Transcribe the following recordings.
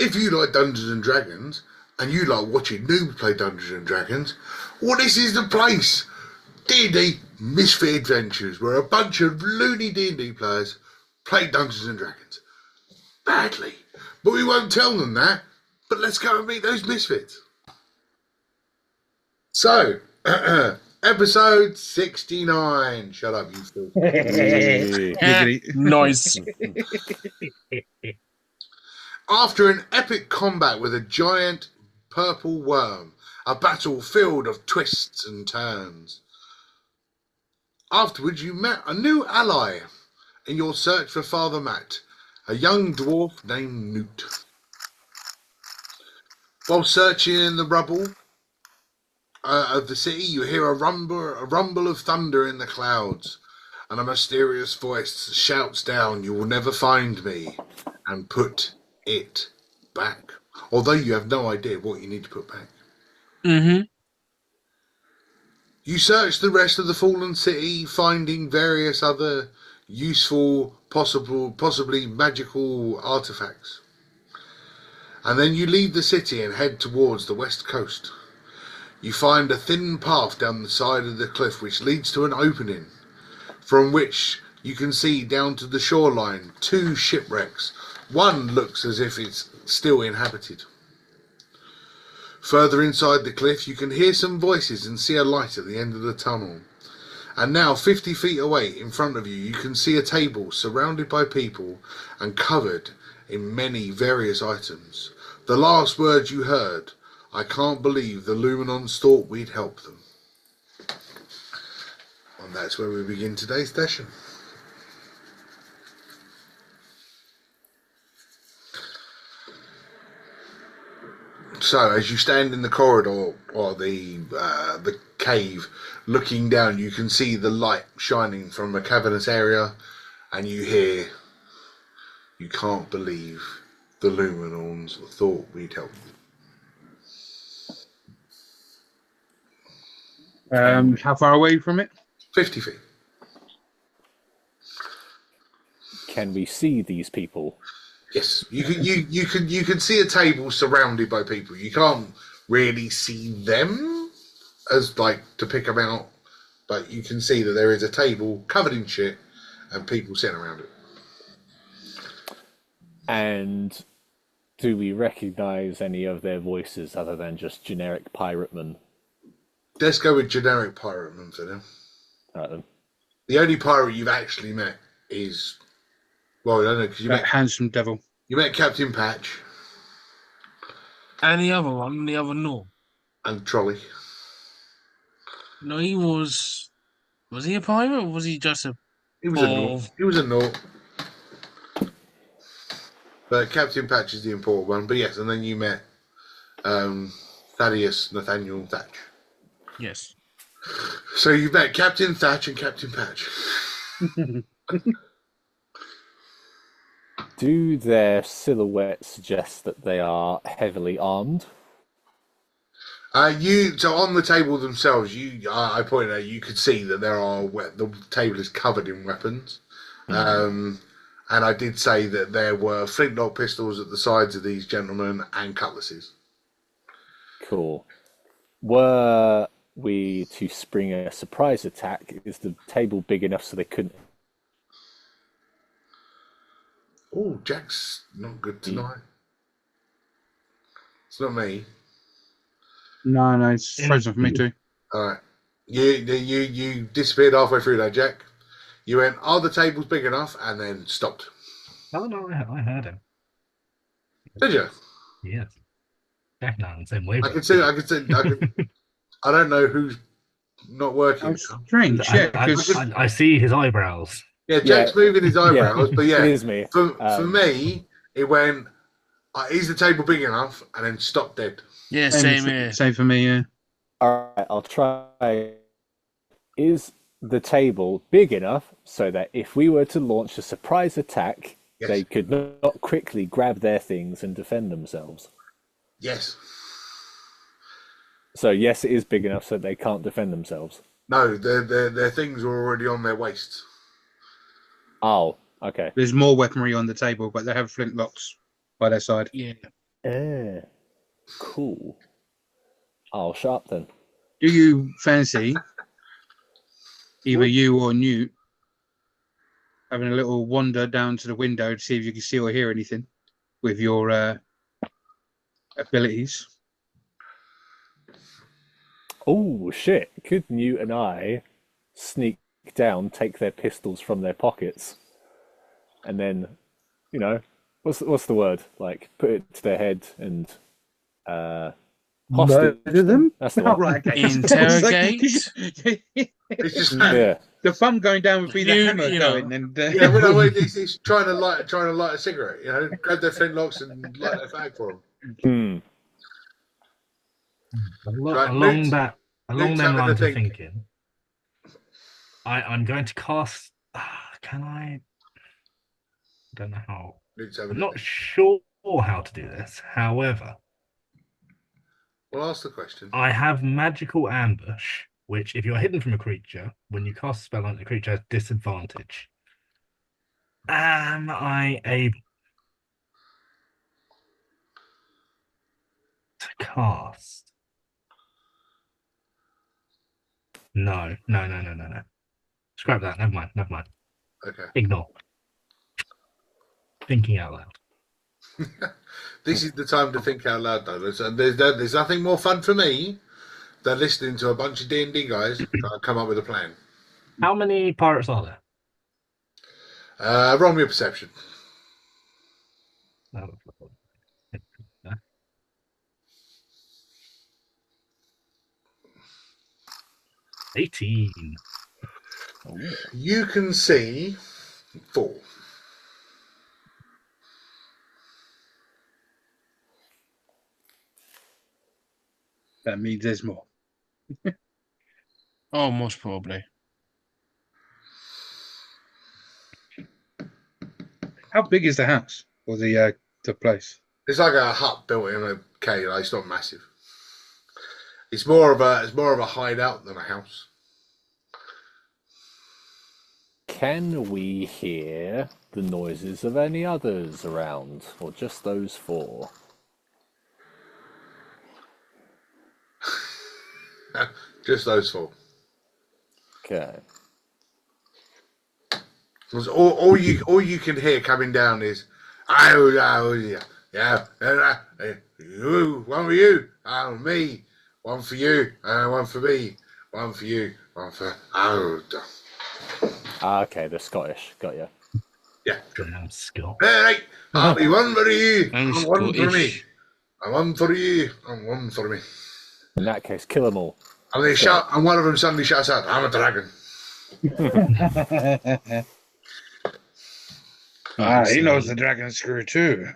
if you like Dungeons and Dragons and you like watching noobs play Dungeons and Dragons, well, this is the place. D&D Misfit Adventures, where a bunch of loony D&D players play Dungeons and Dragons. Badly. But we won't tell them that. But let's go and meet those misfits. So, episode 69. Shut up, you fool. Nice. After an epic combat with a giant purple worm, a battle filled of twists and turns. Afterwards, you met a new ally in your search for Father Matt, a young dwarf named Newt. While searching in the rubble of the city, you hear a rumble of thunder in the clouds, and a mysterious voice shouts down, "You will never find me," and put it back. Although you have no idea what you need to put back. Mm-hmm. You search the rest of the fallen city, finding various other useful, possibly magical artifacts. And then you leave the city and head towards the west coast. You find a thin path down the side of the cliff which leads to an opening, from which you can see down to the shoreline 2 shipwrecks. One looks as if it's still inhabited. Further inside the cliff, you can hear some voices and see a light at the end of the tunnel. And now, 50 feet away in front of you, you can see a table surrounded by people and covered in many various items. The last words you heard, "I can't believe the Luminons thought we'd help them." And that's where we begin today's session. So, as you stand in the corridor or the cave, looking down, you can see the light shining from a cavernous area, and you hear, "You can't believe the Luminons thought we'd help them." How far away from it? 50 feet. Can we see these people? Yes, you can see a table surrounded by people. You can't really see them as like to pick them out, but you can see that there is a table covered in shit and people sitting around it. And do we recognize any of their voices other than just generic pirate men? Let's go with generic pirate man for now. Then. The only pirate you've actually met is, well, I don't know, because That handsome devil. you met Captain Patch And the other one, the other no. and Trolley. No, he was. Was he a pirate or was he just a. He was a naught. He was a naught. But Captain Patch is the important one. But yes, and then you met Thaddeus Nathaniel Thatch. Yes. So you've met Captain Thatch and Captain Patch. Do their silhouettes suggest that they are heavily armed? So on the table themselves, I pointed out, you could see that the table is covered in weapons. And I did say that there were flintlock pistols at the sides of these gentlemen and cutlasses. Cool. Were we to spring a surprise attack, is the table big enough so they couldn't? Oh, Jack's not good tonight. It's not me. No, it's frozen for me too. All right. You disappeared halfway through that, Jack. You went, "Are the tables big enough?" and then stopped. No, I heard him. Did you? Yes. Definitely on the same wavelength. I could see. I don't know who's not working. Oh, strange, yeah. I see his eyebrows. Yeah, Jack's moving his eyebrows, but yeah, it is me. For me, it went, "Is the table big enough?" and then stopped dead. Yeah, same here. Same for me, yeah. All right, I'll try. Is the table big enough so that if we were to launch a surprise attack, Yes. they could not quickly grab their things and defend themselves? Yes. So yes, it is big enough so they can't defend themselves. No, their things were already on their waists. Oh, okay. There's more weaponry on the table, but they have flintlocks by their side. Yeah. Cool. I'll shut up then. Do you fancy either you or Newt having a little wander down to the window to see if you can see or hear anything with your abilities? Oh shit! Could Newt and I sneak down, take their pistols from their pockets, and then, what's the word? Like, put it to their head and hostage Murder them? That's the Oh, one. right, okay. Interrogate? It's just Yeah. The thumb going down would be the You- hammer you know. going, and yeah. Well, no, he's trying to light a cigarette. Grab their flintlocks and light their fag for them. Right, Along Luke's them having to lines of think. thinking, I'm going to cast. Can I? I don't know how. Luke's having I'm to not think. sure how to do this. However, Well, ask the question. I have magical ambush, which, if you're hidden from a creature, when you cast a spell on the creature, has disadvantage. Am I able to cast? No. Scrap that. Never mind. Okay. Ignore. Thinking out loud. This is the time to think out loud, though. There's nothing more fun for me than listening to a bunch of D&D guys come up with a plan. How many pirates are there? Roll me a perception. Oh, 18. You can see 4. that means there's more. Oh, most probably. How big is the house or the place? It's like a hut built in a cave. Like, it's not massive. It's more of a hideout than a house. Can we hear the noises of any others around, or just those 4? Just those 4. Okay. All you can hear coming down is, oh yeah, you, one for you, me, one for you, one for me, one for you, one for Okay, they're Scottish. Got you. yeah. Damn Scott. Right, I'll be one for you, I'm and one for me, Scottish. and one for you, and one for me. In that case, kill them all. And they shout, and one of them suddenly shouts out, "I'm a dragon." He knows the dragon screw too.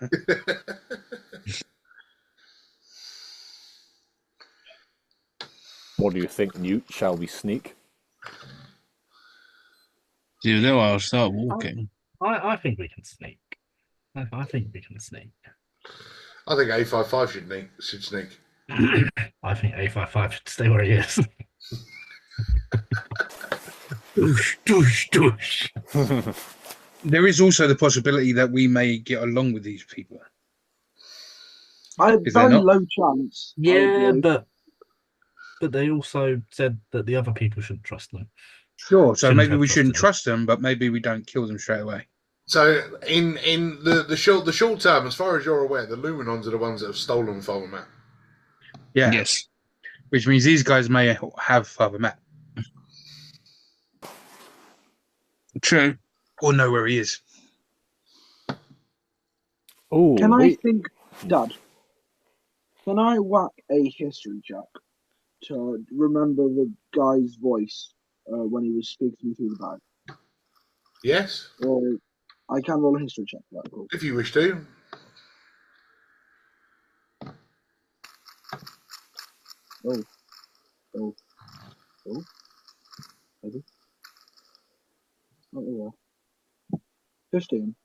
What do you think, Newt? Shall we sneak? Do you know I'll start walking? I think we can sneak. I think we can sneak. I think A55 should sneak. I think A55 should stay where he is. Doosh, doosh, doosh. There is also the possibility that we may get along with these people. Is there Very not? low chance. I Yeah, would go. but they also said that the other people shouldn't trust them. Sure. So Shouldn't maybe have we shouldn't trusted trust them, but maybe we don't kill them straight away. So in the short term, as far as you're aware, the Luminons are the ones that have stolen Father Matt. Yeah. Yes. Which means these guys may have Father Matt True. or know where he is. Oh, Can I think, Dad? Can I whack a history check to remember the guy's voice when he was speaking to me through the bag? Yes, Or I can roll a history check for that. Cool. if you wish to. Maybe. Oh, yeah. 15.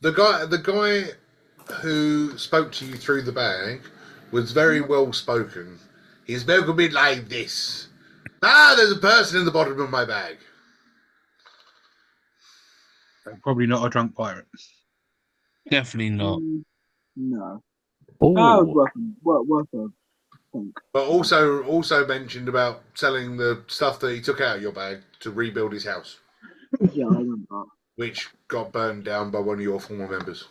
The guy who spoke to you through the bag was very well spoken. He spoke a bit like this. There's a person in the bottom of my bag. Probably not a drunk pirate. Definitely not. No. That would Ooh. worth a think. But also mentioned about selling the stuff that he took out of your bag to rebuild his house, Yeah, I remember that. which got burned down by one of your former members.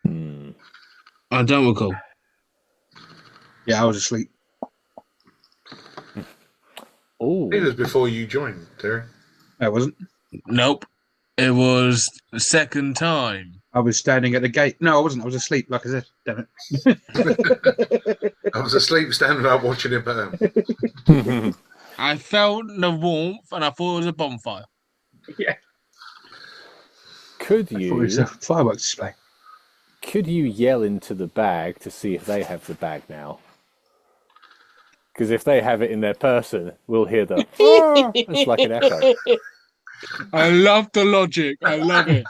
Hmm. I don't recall. Yeah, I was asleep. Ooh. It was before you joined, Terry. I wasn't. Nope. It was the second time. I was standing at the gate. No, I wasn't. I was asleep, like I said. Damn it. I was asleep standing up watching it burn. I felt the warmth and I thought it was a bonfire. Yeah. Could I thought it was a you fireworks display. yell into the bag to see if they have the bag now? Because if they have it in their person, we'll hear the it's like an echo. I love the logic. I love it.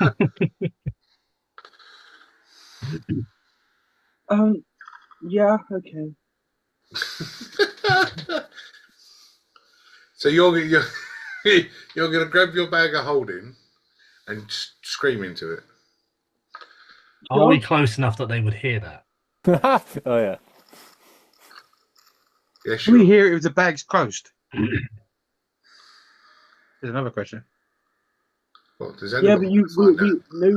Yeah, okay. So you're you're going to grab your bag of holding and scream into it. Are we close enough that they would hear that? Oh yeah. Yeah, Can we sure. hear it if the bag's closed? There's another question. Well, does Yeah, anyone but you, find we,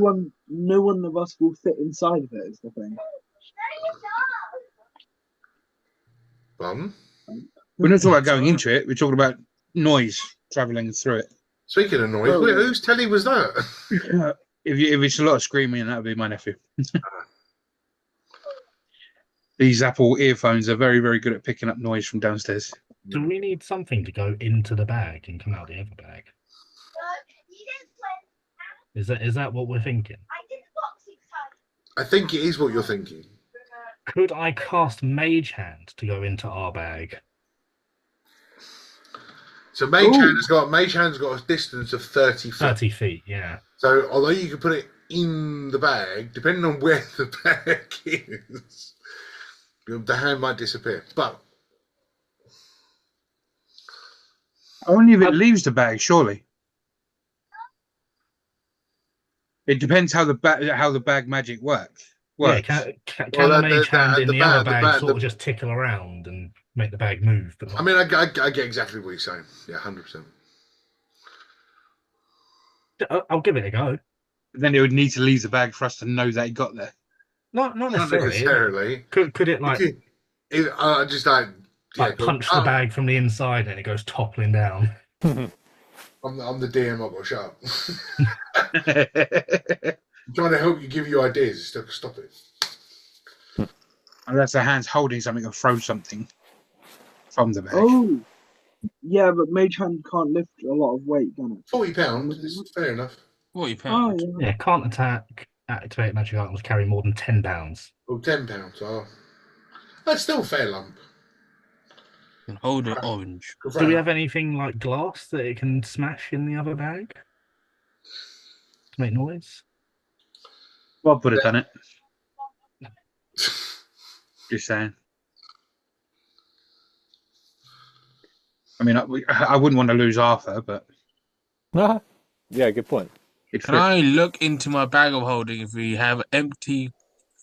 out? no one of us will fit inside of it. Is the thing. Bum. We're not talking about going into it. We're talking about noise travelling through it. Speaking of noise, Oh, yeah. whose telly was that? If it's a lot of screaming, that would be my nephew. These Apple earphones are very, very good at picking up noise from downstairs. Do we need something to go into the bag and come out the other bag? Is that what we're thinking? I think it is what you're thinking. Could I cast Mage Hand to go into our bag? So Mage Hand's got a distance of 30 feet. 30 feet, yeah. So although you could put it in the bag, depending on where the bag is, the hand might disappear. But Only if it leaves the bag, surely. It depends how the bag magic works. Yeah, can Well, the that- Mage that- Hand in the the bag- other the bag bag- sort of just tickle around and make the bag move? But not... I mean, I get exactly what you're saying. Yeah, 100%. I'll give it a go. Then it would need to leave the bag for us to know that it got there. Not Not necessarily. necessarily. Could it like Just like cool. punch the bag from the inside and it goes toppling down? I'm the DM. I've got to shut up. I'm trying to help you, give you ideas. Stop it. Unless the hand's holding something or throw something from the bag. Oh, yeah, but Mage Hand can't lift a lot of weight, can it? £40 is fair enough. £40. Oh, yeah. Yeah, can't attack, activate magic items, carry more than 10 pounds. Well, £10. Oh, that's still a fair lump. And hold an orange. Do we have anything like glass that it can smash in the other bag to make noise? Bob would have done it. Just saying. I mean, I wouldn't want to lose Arthur, but Yeah, good point. Can I look into my bag of holding if we have empty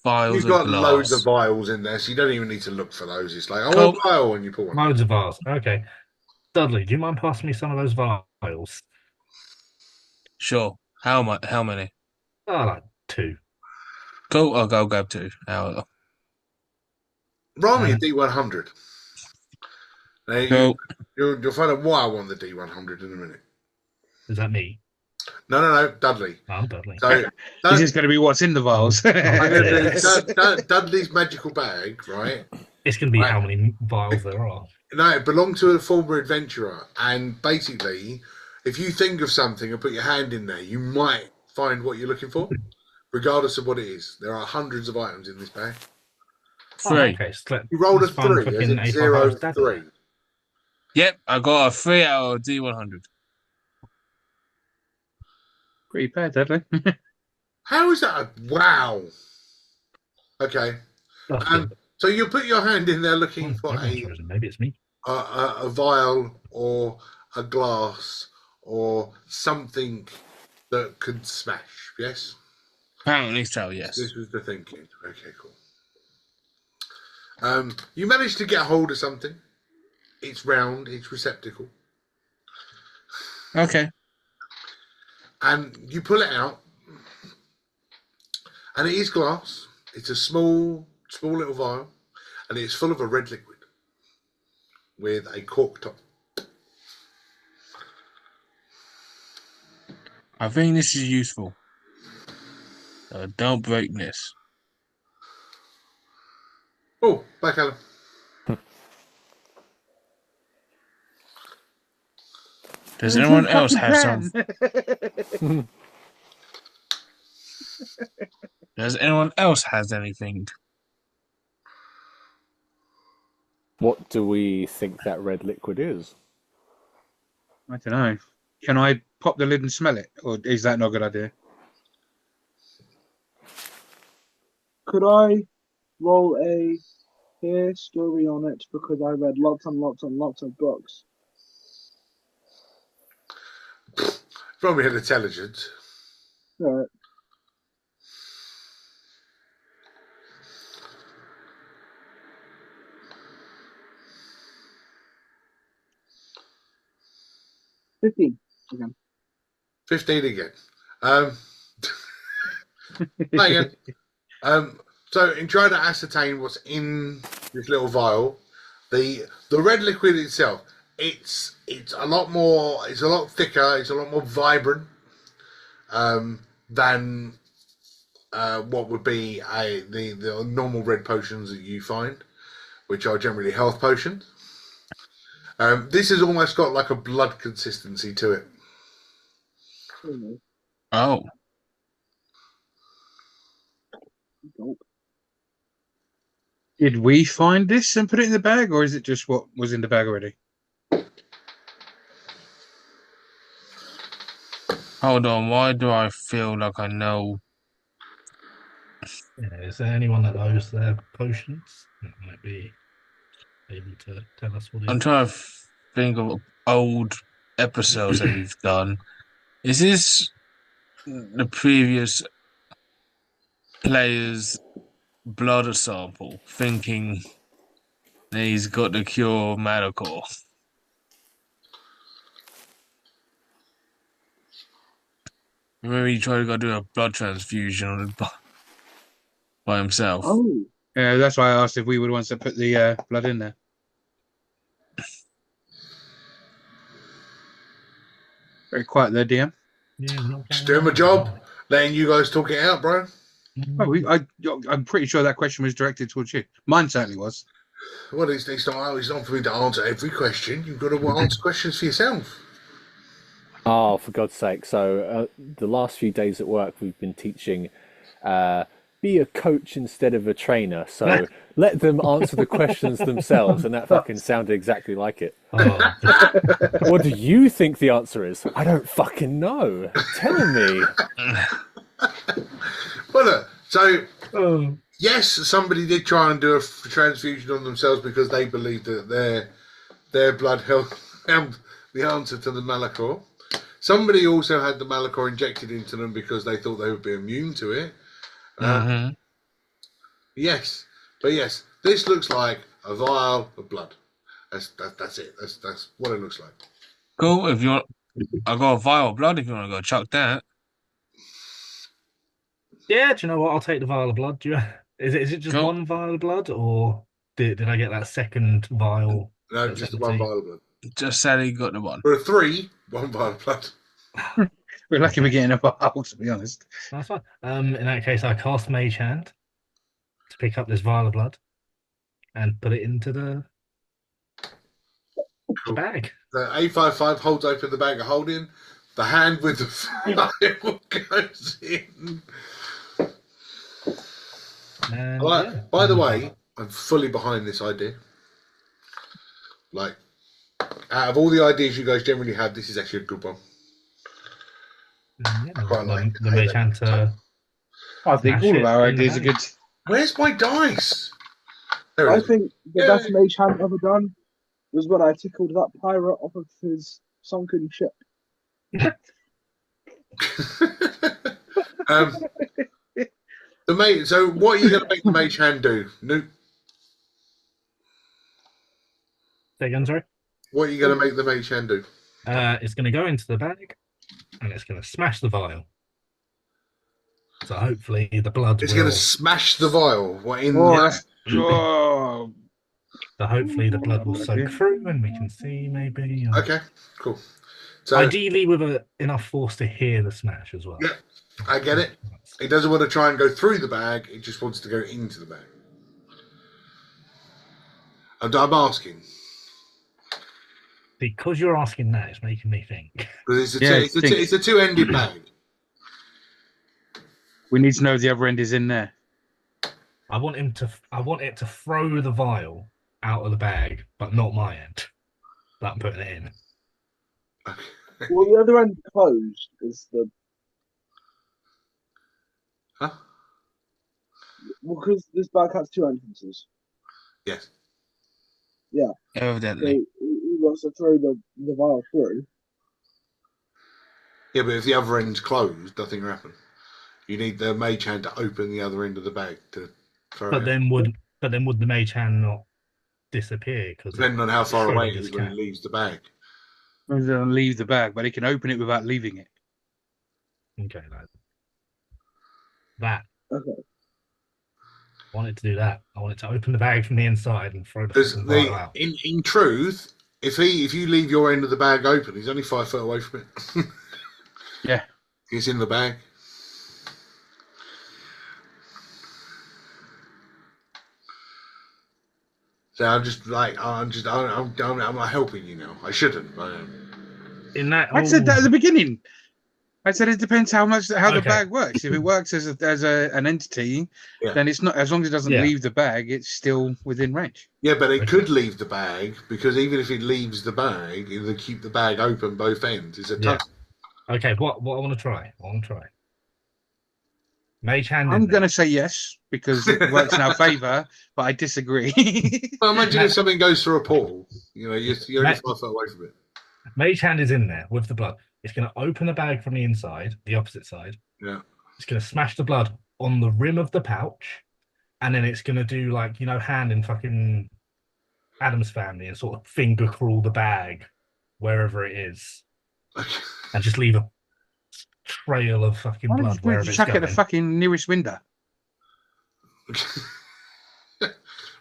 vials You've of got glass? loads of vials in there, so you don't even need to look for those. It's like, Cool. a vial, and you pull one. Loads of vials. Okay. Dudley, do you mind passing me some of those vials? Sure. How much? How many? Oh, like 2. Cool. I'll go grab 2. Roll me a D100. Now, Cool. you'll find out why I want the D100 in a minute. Is that me? No, Dudley. Oh, Dudley. So this is going to be what's in the vials. Dudley's magical bag, right? It's going to be Right. how many vials there are. No, it belonged to a former adventurer, and basically, if you think of something and put your hand in there, you might find what you're looking for, regardless of what it is. There are hundreds of items in this bag. 3. Oh, okay. So You rolled a let's find 3, as fucking in 85 0, vials, Dudley. 3. Yep, I got a 3 out of D100. Pretty bad, Dudley. How is that? Wow. Okay. That's good. So you put your hand in there looking for Everyone's frozen. Maybe it's me. a vial or a glass or something that could smash, yes? Apparently so, yes. This was the thinking. Okay, cool. You managed to get a hold of something. It's round. It's receptacle. Okay. And you pull it out. And it is glass. It's a small little vial. And it's full of a red liquid. With a cork top. I think this is useful. Don't break this. Oh, back Alan. Does anyone else have some? Does anyone else has anything? What do we think that red liquid is? I don't know. Can I pop the lid and smell it, or is that not a good idea? Could I roll a history on it because I read lots and lots and lots of books? Probably had intelligence. Alright. $15 again. 15 again. Again. So in trying to ascertain what's in this little vial, the red liquid itself, it's a lot more, it's a lot thicker, it's a lot more vibrant than what would be the normal red potions that you find, which are generally health potions. This has almost got like a blood consistency to it. Oh. Nope. Did we find this and put it in the bag, or is it just what was in the bag already? Hold on, why do I feel like I know? Yeah, is there anyone that knows their potions that might be able to tell us what it I'm is? trying to think of old episodes that we've done. Is this the previous player's blood sample, thinking that he's got the cure Malachor? Remember he tried to go do a blood transfusion by himself? Oh, Yeah, that's why I asked if we were the ones that put the blood in there. Very quiet there, DM. Yeah, we're not Just playing doing my around. job, letting you guys talk it out, bro. Oh, I'm pretty sure that question was directed towards you. Mine certainly was. Well, it's not for me to answer every question. You've got to answer questions for yourself. Oh, for God's sake. So, the last few days at work, we've been teaching be a coach instead of a trainer. So, let them answer the questions themselves. And that fucking sounded exactly like it. Oh, What do you think the answer is? I don't fucking know. Tell me. Well, look, so oh. yes, somebody did try and do a transfusion on themselves because they believed that their blood held the answer to the Malachor. Somebody also had the Malachor injected into them because they thought they would be immune to it. Yes, but yes, this looks like a vial of blood. That's it. That's what it looks like. Cool. If you want, I got a vial of blood. If you want to go chuck that. Yeah, do you know what? I'll take the vial of blood. Is it just Cool. one vial of blood, or did I get that second vial? No, that's just empty? one vial of blood. Just Sally got the one. For a 3, one vial of blood. We're lucky we're getting a vial, to be honest. That's fine. In that case, I cast Mage Hand to pick up this vial of blood and put it into the bag. The A55 holds open the bag of holding. The hand with the vial goes in. And, Yeah. By the way, I'm fully behind this idea. Like, out of all the ideas you guys generally have, this is actually a good one. Yeah, I quite like the Mage Hand to. I think Smash all of it our in the ideas are bag. good. Where's my dice? There it I is. think the best mage hand ever done was when I tickled that pirate off of his sunken ship. So what are you going to make the mage hand do? No. Say again, sorry. What are you going to make the mage hand do? It's going to go into the bag, and it's going to smash the vial. So hopefully the blood It's will. going to smash the vial. What in? Oh, that's... oh. So hopefully the blood will soak through, and we can see maybe. Okay, cool. So Ideally, with enough force to hear the smash as well. Yeah, I get it. It doesn't want to try and go through the bag. It just wants to go into the bag. And I'm asking Because you're asking that, it's making me think. because Yeah, it's a two-ended bag. We need to know if the other end is in there. I want it to throw the vial out of the bag, but not my end. That I'm putting it in. Well, the other end closed is the. Huh? Well, because this bag has two entrances. Yes. So Evidently. he wants to throw the vial through. Yeah, but if the other end's closed, nothing will happen. You need the mage hand to open the other end of the bag to throw But it. then would the mage hand not disappear? Because Depending on how far Surely away it this is when can. it leaves the bag. It doesn't leave the bag, but he can open it without leaving it. Okay, that. Okay. I want it to do that. I want it to open the bag from the inside and throw the Because fucking vial out. in truth, if you leave your end of the bag open, he's only 5 foot away from it. Yeah. He's in the bag. So I'm not helping you now. I shouldn't. I am. In that, I said that at the beginning. I said it depends how the Okay. bag works. If it works as an entity, Yeah. then it's not, as long as it doesn't Yeah. leave the bag, it's still within range. Yeah, but it Okay. could leave the bag because even if it leaves the bag, it'll keep the bag open both ends. It's a Yeah. tough. Okay, what I want to try. Mage hand. I'm in going there. to say yes because it works in our favour, but I disagree. Well, imagine if something goes through a portal. You're only 5 foot away from it. Mage hand is in there with the blood. It's going to open the bag from the inside, the opposite side. Yeah. It's going to smash the blood on the rim of the pouch, and then it's going to do hand in fucking Adam's Family and sort of finger crawl the bag wherever it is, and just leave a trail of fucking Why blood don't you wherever it's chuck it going. at the fucking nearest window?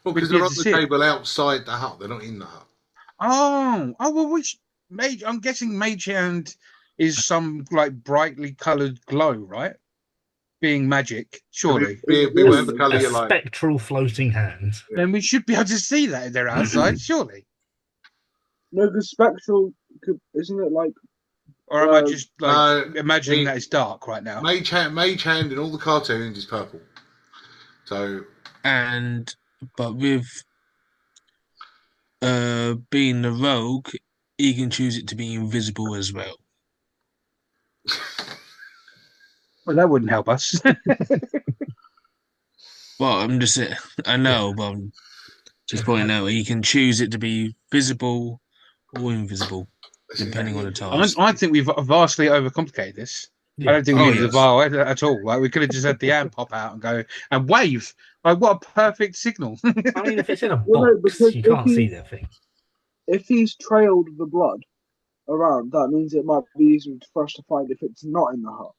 Well, because We'd be they're able on to the see it. table outside the hut. They're not in the hut. Oh, well, which mage? I'm guessing mage hand is some brightly coloured glow, right? Being magic, surely. Be whatever colour A you like. spectral floating hand. Then we should be able to see that if they're outside, surely. No, because spectral isn't it like Or am I just No, imagining that it's dark right now? Mage hand in all the cartoons is purple. So But with being the rogue, he can choose it to be invisible as well. Well, that wouldn't help us. Well, I know, but I'm just pointing out he can choose it to be visible or invisible, depending on the task. I think we've vastly overcomplicated this. I don't think we needed the vial at all. Like, we could have just had the hand pop out and go and wave. Like, what a perfect signal. I mean, if it's in a Well, no, box, because you if can't he- see the thing. if he's trailed the blood around, that means it might be easier for us to find if it's not in the hut.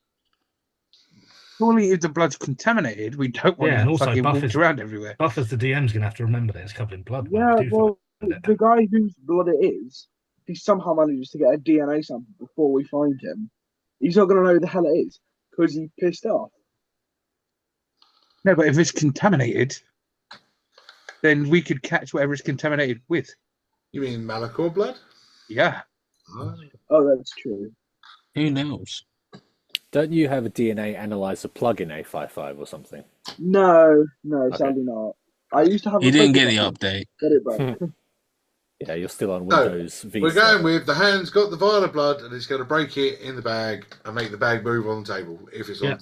Surely, if the blood's contaminated, we don't want Yeah, and it also fucking buffers- walked around everywhere. Buffers, the DM's going to have to remember that it's covered in blood. when Yeah, we do well, find it. the guy whose blood it is, if he somehow manages to get a DNA sample before we find him, he's not going to know who the hell it is because he pissed off. No, but if it's contaminated, then we could catch whatever it's contaminated with. You mean Malachor blood? Yeah. Oh, that's true. Who knows? Don't you have a DNA analyzer plug in A55 or something? No, sadly not. I used to have. You a didn't get focus the on it. update. Get it back. Yeah, you're still on No, Windows V. We're going with the hand's got the vial of blood and it's going to break it in the bag and make the bag move on the table if it's Yeah.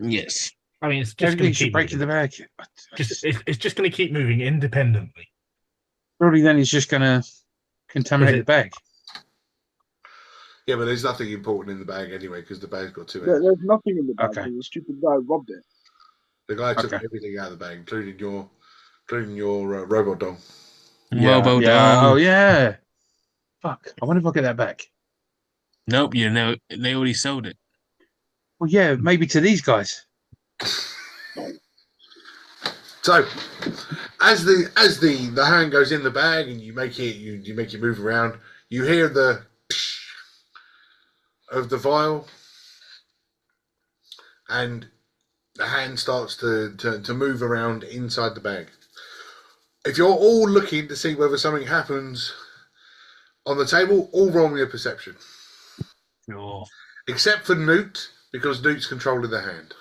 on. Yes. I mean, it's just going Everything to should keep break in the moving. bag. It's just going to keep moving independently. Probably then it's just going to contaminate Is it- the bag. Yeah, but there's nothing important in the bag anyway because the bag's got two There's ends. nothing in the bag. Okay. The stupid guy robbed it. The guy took Okay. everything out of the bag, including your robot doll. Robo yeah. doll. Oh yeah. Fuck. I wonder if I'll get that back. Nope, you know they already sold it. Well, yeah, maybe to these guys. So, as the hand goes in the bag and you make it move around, you hear the of the vial, and the hand starts to move around inside the bag. If you're all looking to see whether something happens on the table, all roll me a perception. Sure. Except for Newt, because Newt's controlling the hand.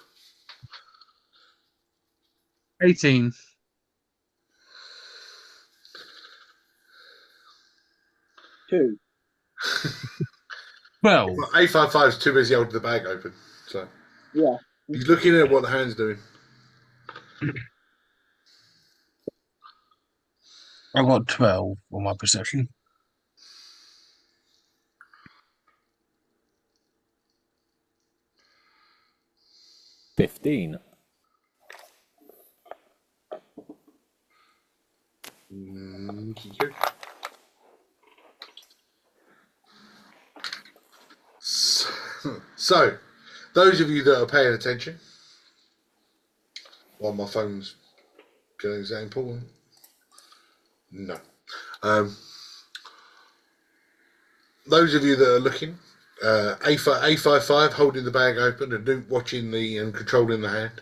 18. Two. Well, A55 is too busy holding the bag open, so Yeah. he's looking at what the hand's doing. I got 12 on my perception. $15. So, those of you that are paying attention, while my phone's getting that important, no. Those of you that are looking, A55 holding the bag open and Newt watching and controlling the hand.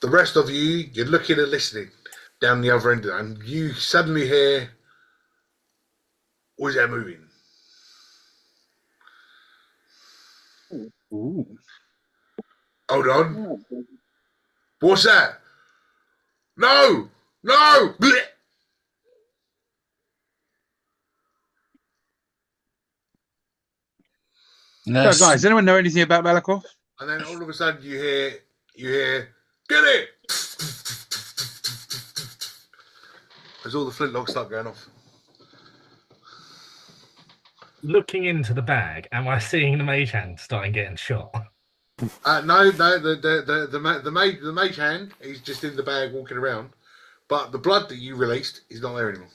The rest of you, you're looking and listening down the other end, and you suddenly hear, "What's that moving?" Ooh. Hold on. Yeah. What's that? No! No! Blech! So, Let's, guys, anyone know anything about Malakov? And then all of a sudden you hear, "Get it!" As all the flintlocks start going off. Looking into the bag, am I seeing the mage hand starting getting shot? No, the mage hand, he's just in the bag walking around. But the blood that you released is not there anymore.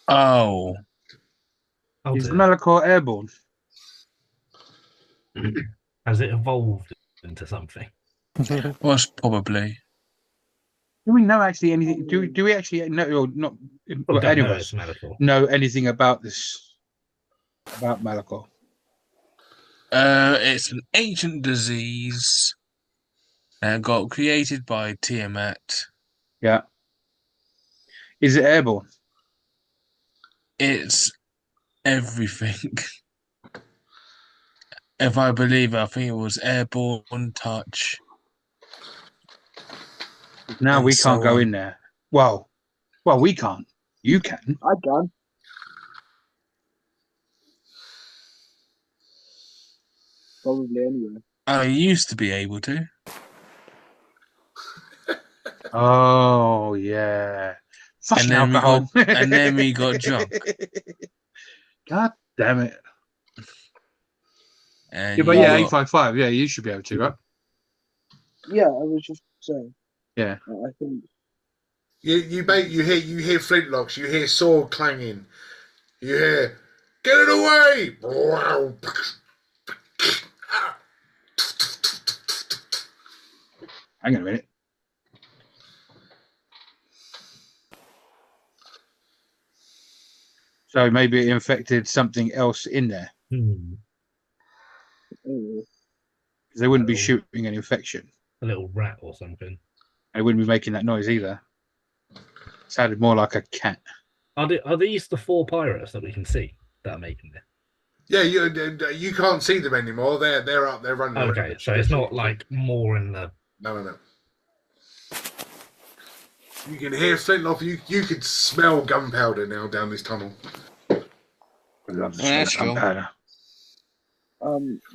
oh, Oh, Is dear. Malakov airborne? Has it evolved into something? was probably. Do we know actually anything? Do we actually know, or not? Well, don't Any of know us it's medical. know anything about this? About Malakov? It's an ancient disease that got created by Tiamat. Yeah. Is it airborne? It's everything. If I believe, I think it was airborne touch. Now And we can't so go on. in there. Well, we can't. You can. I can. Probably anyway. I used to be able to. Oh yeah. Fucking alcohol. and then we got drunk. God damn it. And Yeah, but you yeah, got- 855. Yeah, you should be able to, right? Yeah, I was just saying. Yeah. I think. You hear flintlocks, you hear sword clanging, you hear, "Get it away!" Hang on a minute. So maybe it infected something else in there. Hmm. Anyway. Because they wouldn't be Oh. shooting an infection. A little rat or something. They wouldn't be making that noise either. Sounded more like a cat. Are these the 4 pirates that we can see that are making this? Yeah, you can't see them anymore. They're up. They're running. Okay, around. so it's not like more in the. No. You can hear flintlock. You can smell gunpowder now down this tunnel. I love the Yeah, smell of sure. gunpowder.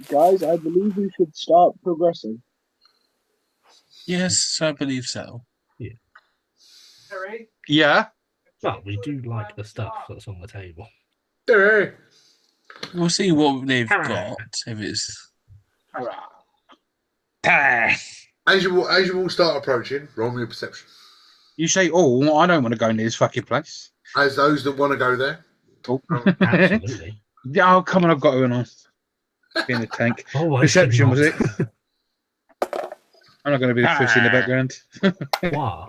Guys, I believe we should start progressing. Yes, I believe so. Yeah. Well, we do like the stuff that's on the table. Hey. We'll see what they've Hurrah. got. If it's As you all start approaching, roll me a perception. You say, "Oh, I don't want to go near this fucking place." As those that want to go there, Oh, Absolutely. oh, come on! I've got to in in the tank. Always Perception was it? not. I'm not going to be the fish in the background. Wow.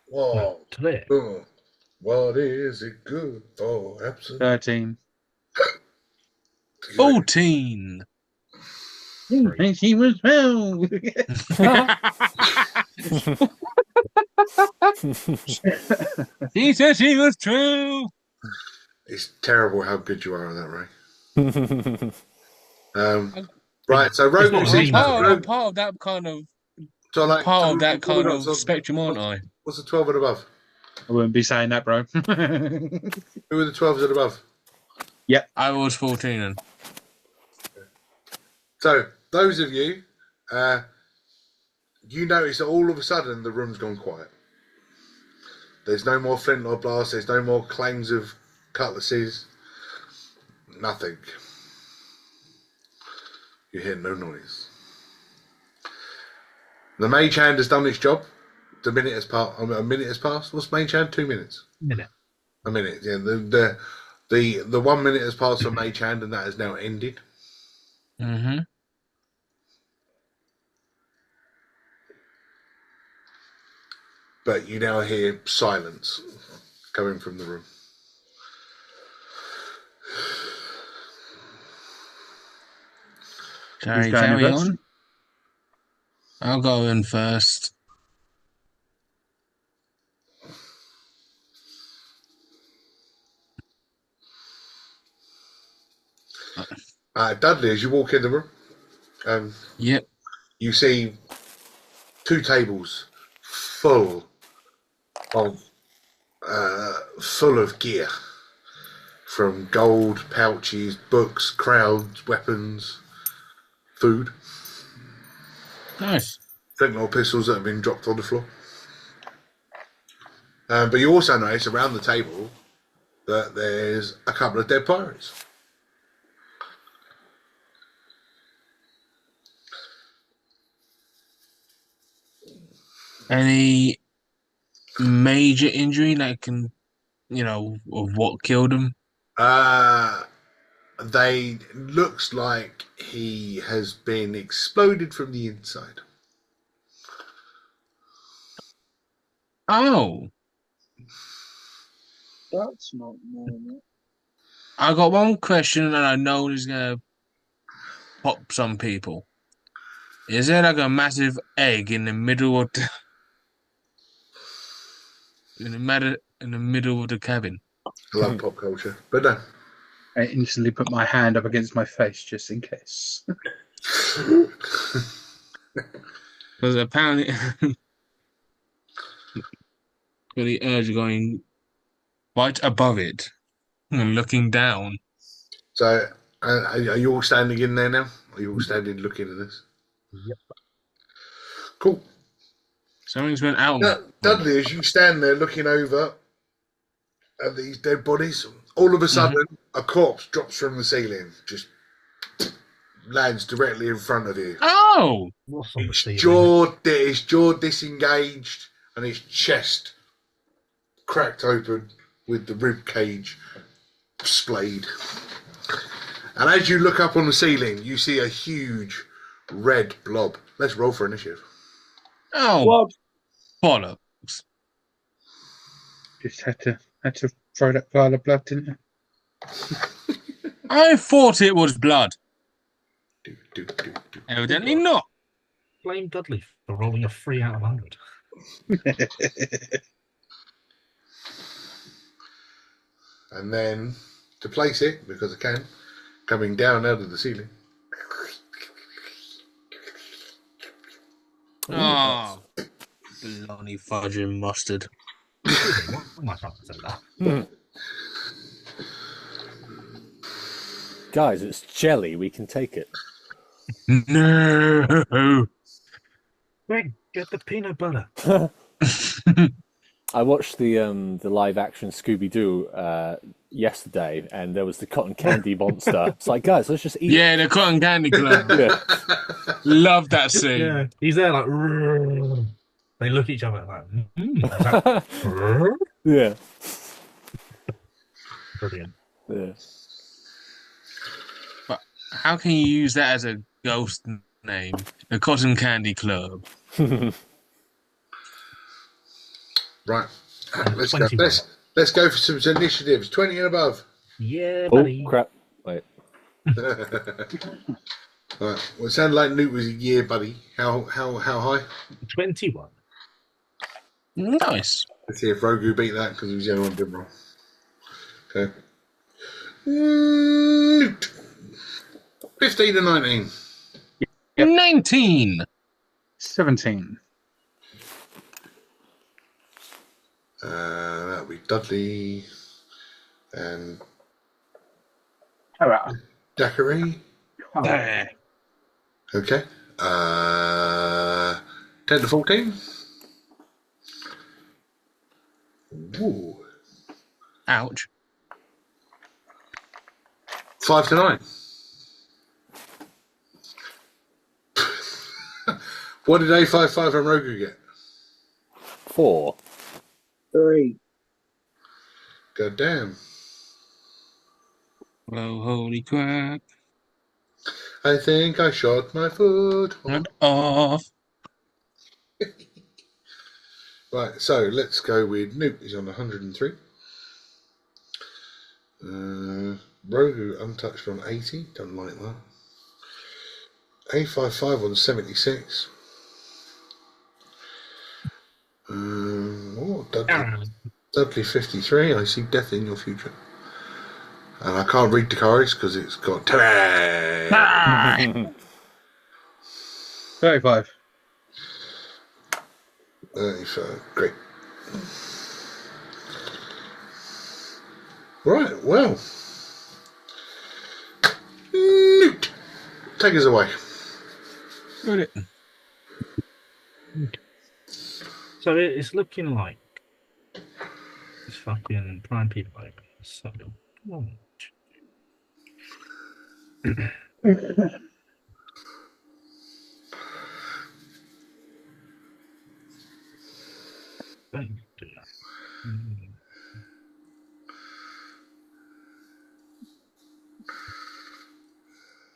whoa, Clear. what is it good for? Absolutely. 13. 14. And she was 12. He said she was true. It's terrible how good you are at that, Ray. Right, so robots. It's not I'm part of that kind of So like part of that kind what's of spectrum, aren't I? What's the 12 and above? I wouldn't be saying that, bro. Who are the 12s and above? I was 14 and So those of you, you notice that all of a sudden the room's gone quiet. There's no more flintlock blasts. There's no more clangs of cutlasses. Nothing. You hear no noise. The mage hand has done its job. A minute has passed. What's mage hand? 2 minutes. Minute. A minute. Yeah. The 1 minute has passed for mage hand, and that has now ended. mm-hmm. But you now hear silence coming from the room. Shall we Who's going carry in first? on? I'll go in first. Dudley, as you walk in the room, Yep. you see 2 tables full of gear, from gold, pouches, books, crowds, weapons, food, Nice. fentanyl pistols that have been dropped on the floor. But you also notice around the table that there's a couple of dead pirates. Any major injury that can, of what killed him? They looks like he has been exploded from the inside. Oh, That's not normal. I got one question, and I know it's gonna pop some people. Is there like a massive egg in the middle of the in the middle of the cabin? I love pop culture, but no. I instantly put my hand up against my face just in case. Because apparently, got the urge of going right above it and looking down. So, are you all standing in there now? Are you all standing looking at this? Yep. Cool. Something's been out. Dudley, as you stand there looking over at these dead bodies, all of a sudden a corpse drops from the ceiling, just lands directly in front of you. Oh! What's on the Its jaw disengaged and its chest cracked open with the rib cage splayed. And as you look up on the ceiling, you see a huge red blob. Let's roll for initiative. Oh, What? bollocks. Just had to throw that pile of blood, didn't I? I thought it was blood. Do. Evidently not. Blame Dudley for rolling a 3 out of 100. And then, to place it, because I can, coming down out of the ceiling. Oh, bloody fudging mustard. What am I trying to say that? Guys, it's jelly. We can take it. No. Greg, get the peanut butter. I watched the live action Scooby Doo yesterday, and there was the cotton candy monster. It's like, guys, let's just eat. Yeah, the cotton candy club. it. Yeah. Love that scene. Yeah, he's there like. "Rrrr." They look at each other like, is that rrrr?" Yeah. Brilliant. Yeah. But how can you use that as a ghost name? The Cotton Candy Club. Right. Let's go. 21. Let's go for some initiatives. 20 and above. Yeah, Oh buddy. crap! Wait. Right. Well, it sounded like Newt was a year, buddy. How high? 21. Nice. Let's see if Rogu beat that because he was the only one did wrong. Okay. Newt. 15 and 19. Yep. 19. 17. That'll be Dudley and Alright. Daiquiri. There. Okay. 10 to 14. Ooh. Ouch. 5 to 9. What did A55 and Rogu get? 4. 3. God damn. Oh, holy crap. I think I shot my foot. And off. Right, so let's go with Newt. He's on 103. Rogu untouched on 80. Don't like that. A55 on 76. Dudley 53. I see death in your future. And I can't read Dakaris because it's got 35. 35. Great. Right, well. Newt, take us away. Got it. So it's looking like it's fucking prime people open. So, one, don't do that.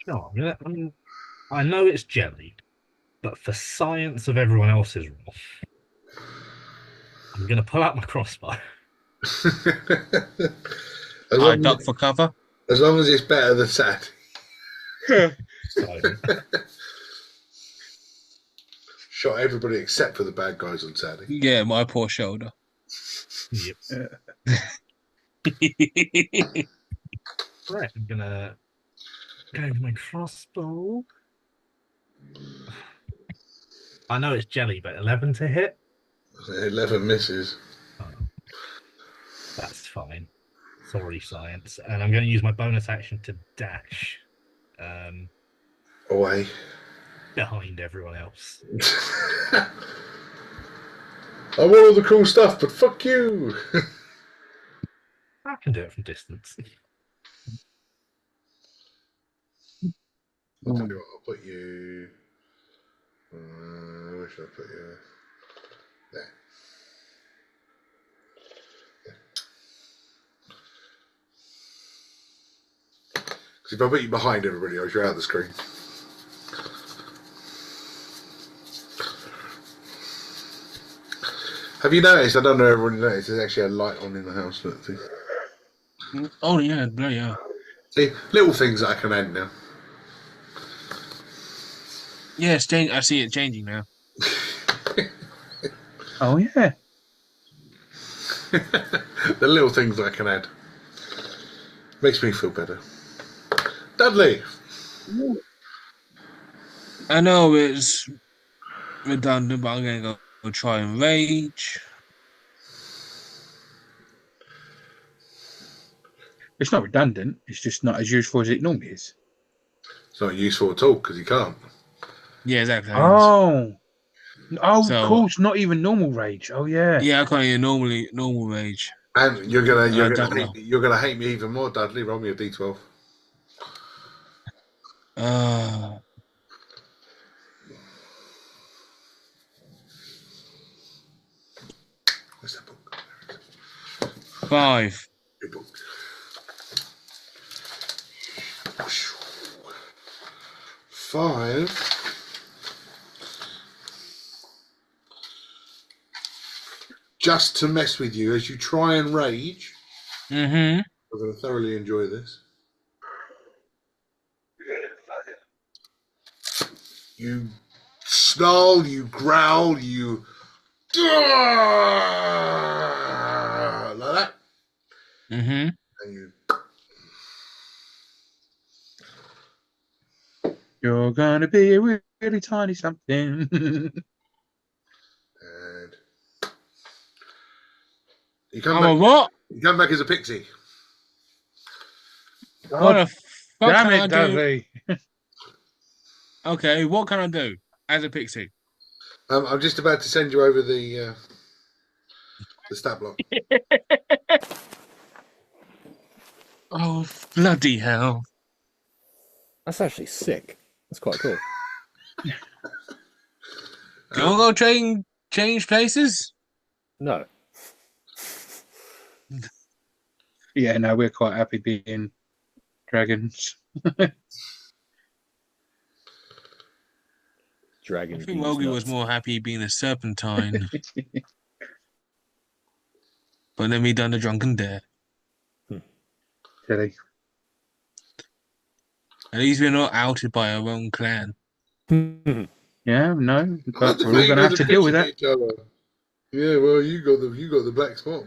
No, I know it's jelly, but for science of everyone else's rule, I'm gonna pull out my crossbow. I duck for cover. As long as it's better than Saturday. So, Shot everybody except for the bad guys on Saturday. Yeah, my poor shoulder. yep. Right, I'm gonna go with my crossbow. I know it's jelly, but 11 to hit. 11 misses. Oh, that's fine. Sorry, science. And I'm going to use my bonus action to dash Away. behind everyone else. I want all the cool stuff, but fuck you. I can do it from distance. I'll tell you what, I'll put you. Where should I put you? There. Because if I put you behind everybody else, you're out of the screen. Have you noticed? I don't know if everybody noticed. There's actually a light on in the house. Look, see? Oh yeah, bloody hell. See, little things that I can add now. Yeah, it's I see it changing now. Oh, yeah. The little things that I can add. Makes me feel better. Dudley! I know it's redundant, but I'm going to go try and rage. It's not redundant. It's just not as useful as it normally is. It's not useful at all because you can't. Yeah, exactly. Oh, So- of course, not even normal rage. Oh, yeah. Yeah, I can't even normal rage. And you're don't gonna hate me even more, Dudley. Roll me a d12. Where's that book? 5. Your book. Five. Just to mess with you as you try and rage. Mm-hmm. I'm going to thoroughly enjoy this. You snarl, you growl, you like that, Mm-hmm. and you You're gonna be a really tiny something. and you come I'm a back. what? You come back as a pixie. What the fuck Damn can I it, do? Dudley. Okay, what can I do as a pixie? I'm just about to send you over the stat block. Oh, bloody hell. That's actually sick. That's quite cool. Do you want to go change places? No. Yeah, no, we're quite happy being dragons. Dragon I think D's Logie was nuts. more happy being a serpentine. But then we done the drunken dare. Silly. At least we're not outed by our own clan. Yeah, no, I but just we're all think gonna you have guys to are deal with pitching that. each other. Yeah, well, you got the black spot.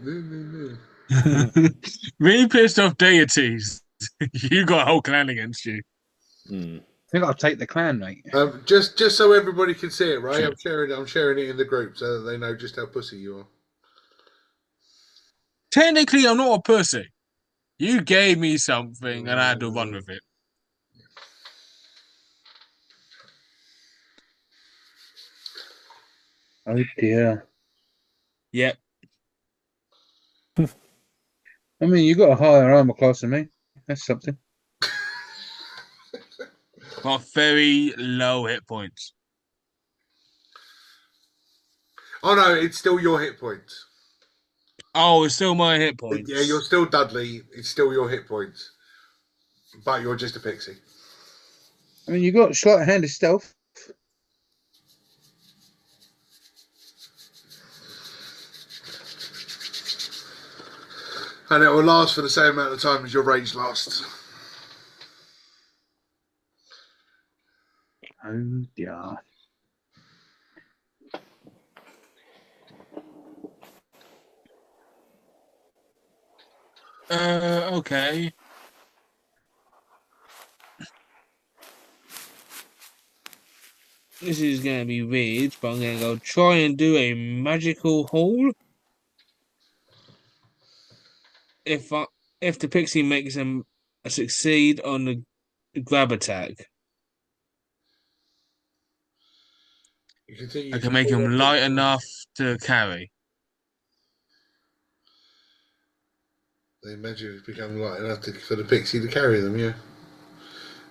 Really pissed off deities. You got a whole clan against you. I think I'll take the clan, mate. Just so everybody can see it, right? Sure. I'm sharing it in the group so that they know just how pussy you are. Technically, I'm not a pussy. You gave me something and I had to run with it. Oh dear. Yep. I mean, you got a higher armor class than me. That's something. Got very low hit points. Oh no, it's still your hit points. Oh, it's still my hit points. Yeah, you're still Dudley. It's still your hit points, but you're just a pixie. I mean, you got sleight-handed stealth. And it will last for the same amount of time as your rage lasts. Oh dear. Okay. This is gonna be weird, but I'm gonna go try and do a magical haul. If the pixie makes him succeed on the grab attack, You continue I to can make pull him up light the- enough to carry. They imagine it's become light enough for the pixie to carry them. Yeah.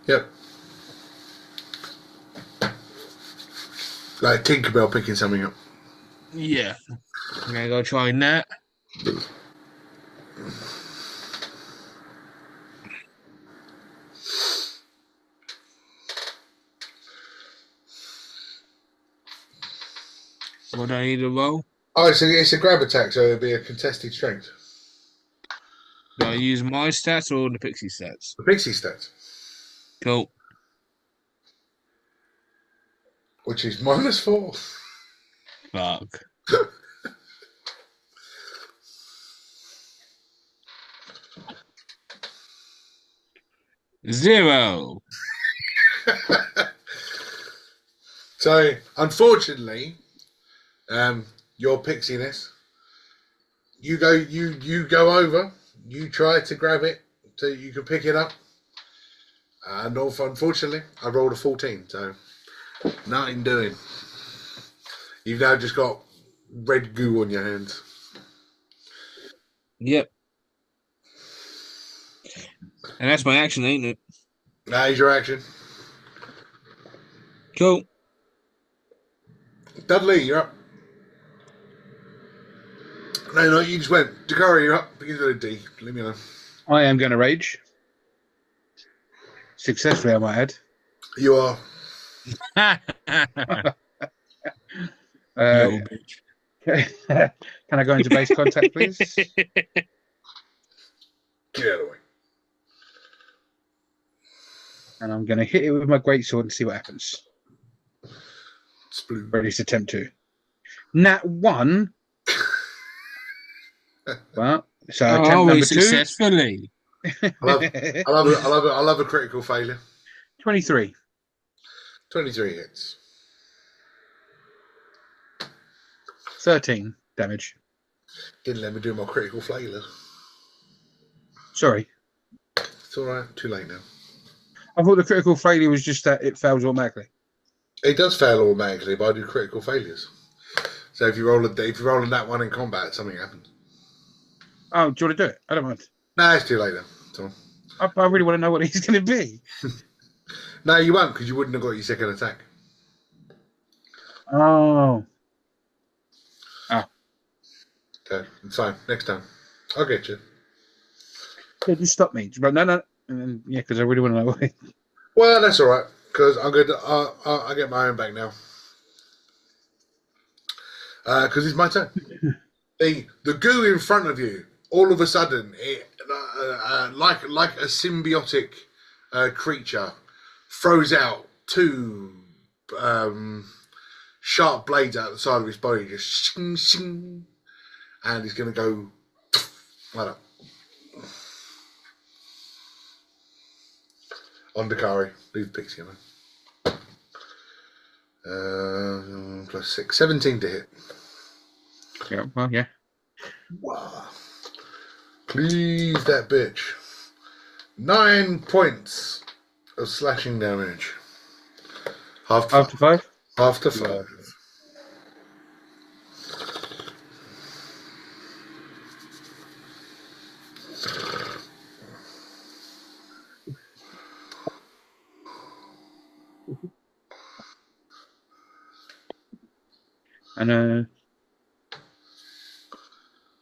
Yep. Like Tinkerbell picking something up. Yeah. I'm gonna go try that. What do I need to roll? Oh, it's a grab attack, so it'll be a contested strength. Do I use my stats or the pixie stats? The pixie stats, Cool. which is -4. Fuck. 0. So, unfortunately, your pixiness, you go over, you try to grab it so you can pick it up, and unfortunately, I rolled a 14, so nothing doing. You've now just got red goo on your hands. Yep. And that's my action, ain't it? That is your action. Cool. Dudley, you're up. No, you just went. Dakari, you're up. Begins with a D. Leave me alone. I am going to rage. Successfully, I might add. You are. Uh, Yo, bitch. can I go into base contact, please? Get out of the way. And I'm going to hit it with my greatsword and see what happens. Sploo. Or at least attempt to. Nat 1. Well, so attempt number 2. Successfully. I'll have a critical failure. 23. 23 hits. 13 damage. Didn't let me do my critical failure. Sorry. It's all right. Too late now. I thought the critical failure was just that it fails automatically. It does fail automatically, but I do critical failures. So if you roll a nat 1 in combat, something happens. Oh, do you want to do it? I don't mind. Nah, it's too late now. So. I really want to know what he's going to be. No, you won't, because you wouldn't have got your second attack. Oh. Okay, it's fine. Next time. I'll get you. Yeah, just stop me. But no. And then, yeah, because I really want to know what. Well, that's all right, because I'm good. I get my own back now. Because it's my turn. The goo in front of you, all of a sudden, it like a symbiotic creature, throws out two sharp blades out the side of his body, just shing, shing, and he's going to go like that. On Dakari, leave the pixie alone. Plus 6, 17 to hit. Yeah, well, yeah. Wow. Please, that bitch. 9 points of slashing damage. After 5? After 5. And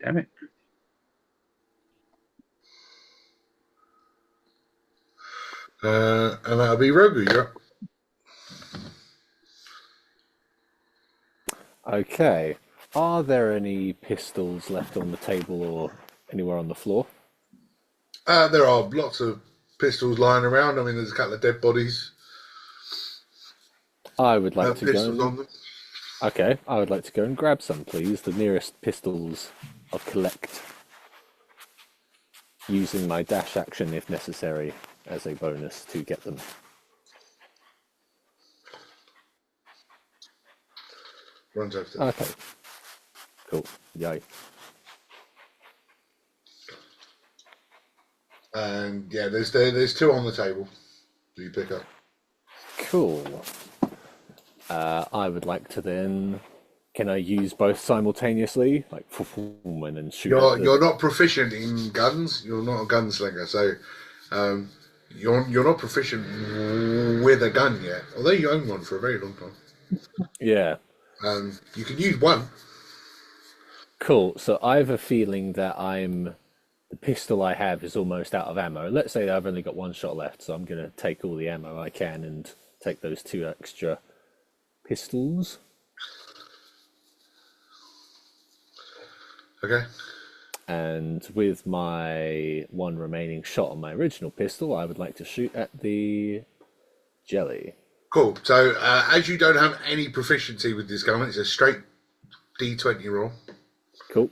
damn it. And that'll be Rogu. You're up. Okay. Are there any pistols left on the table or anywhere on the floor? There are lots of pistols lying around. I mean, there's a couple of dead bodies. I would like to Pistols go. on them. Okay, I would like to go and grab some, please. The nearest pistols I'll collect, using my dash action if necessary as a bonus to get them. Runs over to Okay. Cool. Yay. And yeah, there's 2 on the table that you pick up. Cool. I would like to then. Can I use both simultaneously, like and then shoot? You're not proficient in guns. You're not a gunslinger, so you're not proficient with a gun yet. Although you own one for a very long time. Yeah. You can use one. Cool. So I have a feeling that the pistol I have is almost out of ammo. Let's say I've only got 1 shot left, so I'm going to take all the ammo I can and take those 2 extra pistols. Okay. And with my 1 remaining shot on my original pistol, I would like to shoot at the jelly. Cool. So as you don't have any proficiency with this gun, it's a straight D20 roll. Cool.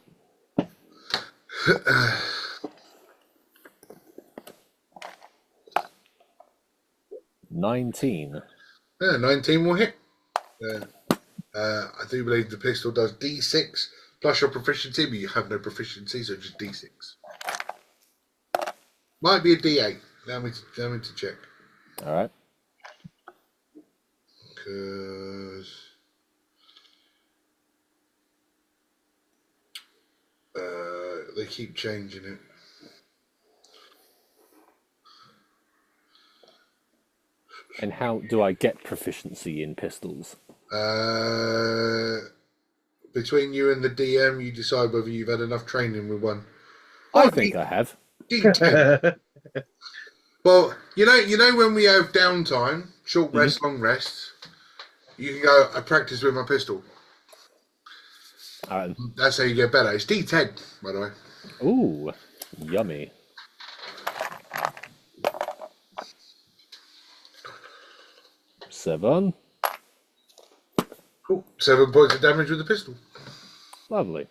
19. Yeah, 19 will hit. I do believe the pistol does D6 plus your proficiency, but you have no proficiency, so just D6. Might be a D8. Allow me to check. All right. Because they keep changing it. And how do I get proficiency in pistols? between you and the DM, you decide whether you've had enough training with one. I think I have. D10. Well, you know when we have downtime, short rest, long rests, you can go, I practice with my pistol. That's how you get better. It's D10, by the way. Ooh, yummy. Seven. Cool. 7 points of damage with the pistol. Lovely.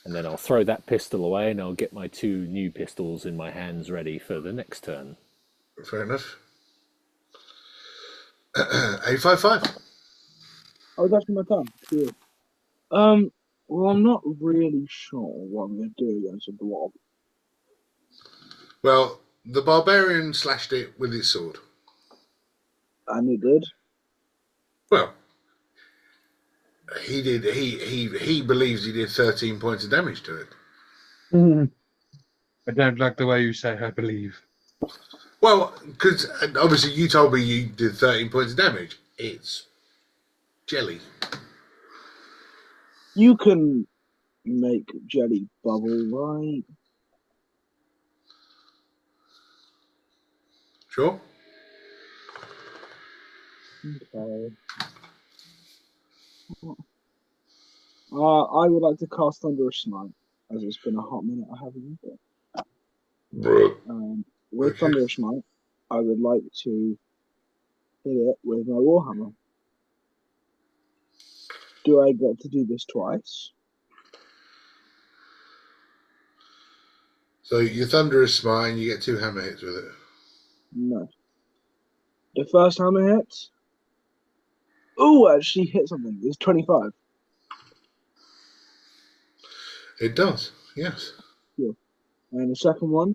And then I'll throw that pistol away and I'll get my 2 new pistols in my hands ready for the next turn. Fair enough. 855. Oh, that's my turn. Cool. Well, I'm not really sure what I'm going to do against a blob. Well, the barbarian slashed it with his sword. And he did. Well, he did. He believes he did 13 points of damage to it. I don't like the way you say I believe. Well, because obviously you told me you did 13 points of damage. It's jelly. You can make jelly bubble, right? Sure. Okay. I would like to cast Thunderous Smite, as it's been a hot minute I haven't used it. With Okay. Thunderous Smite, I would like to hit it with my Warhammer. Do I get to do this twice? So your thunderous smite, and you get 2 hammer hits with it. No. The first hammer hit. Oh, actually hit something. It's 25. It does, yes. Yeah. And the second one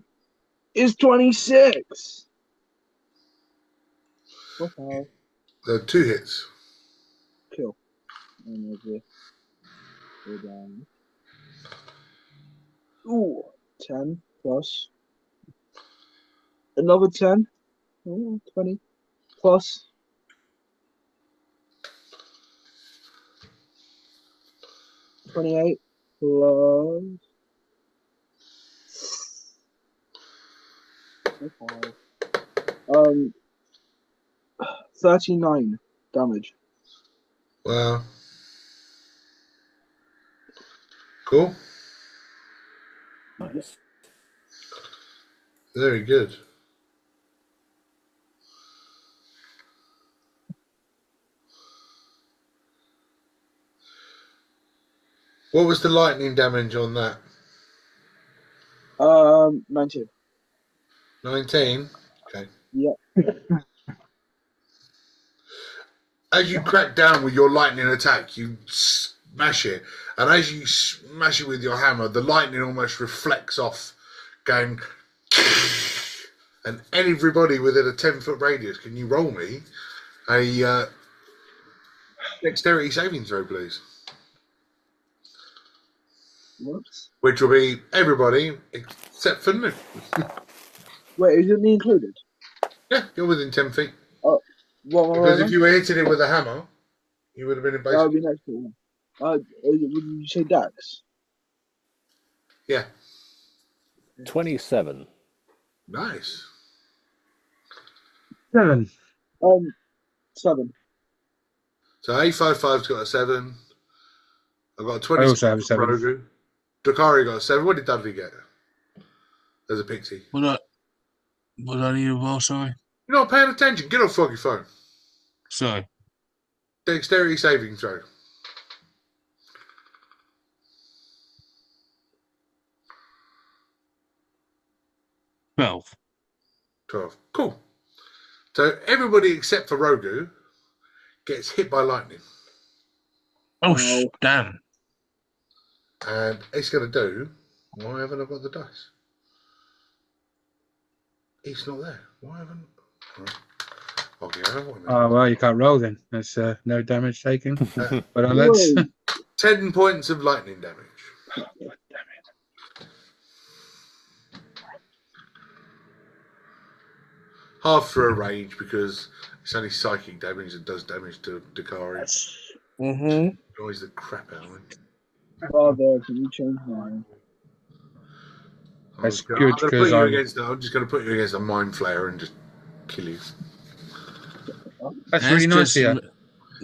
is 26. Okay. There are 2 hits. Kill. And there's a go down. Ooh, 10 plus another 10. Oh, 20 plus 28 plus 39 damage. Wow. Cool. Nice. Very good. What was the lightning damage on that? 19. 19? Okay. Yep. As you crack down with your lightning attack, you smash it. And as you smash it with your hammer, the lightning almost reflects off, going... And everybody within a 10-foot radius, can you roll me a dexterity saving throw, please? Whoops. Which will be everybody except for Nick. Wait, isn't he included? Yeah, you're within 10 feet. What? Because if you were hitting it with a hammer, you would have been in base. That would be next to him. Would you say Dax? Yeah. 27. Nice. 7. 7. So A55's got a 7. I've got a I 20 also have a 7. Rogu. Dakari got a 7. What did Dudley get? As a pixie. What I need a roll, sorry? You're not paying attention. Get off your phone. Sorry. Dexterity saving throw. Well, 12. Cool. So everybody except for Rogu gets hit by lightning. oh, No. damn. And it's going to do... Why haven't I got the dice? It's not there. Why haven't... Right. I'll get another one. Oh, well, you can't roll then. That's no damage taken. But let's... 10 points of lightning damage. God damn it. half for a rage because it's only psychic damage that does damage to Dakari. Mm-hmm. Annoys the crap out of me. Father, can you change mine? That's I'm good, gonna 'cause put you I'm- against. I'm just going to put you against a mind flayer and just kill you. That's really nice just, of you.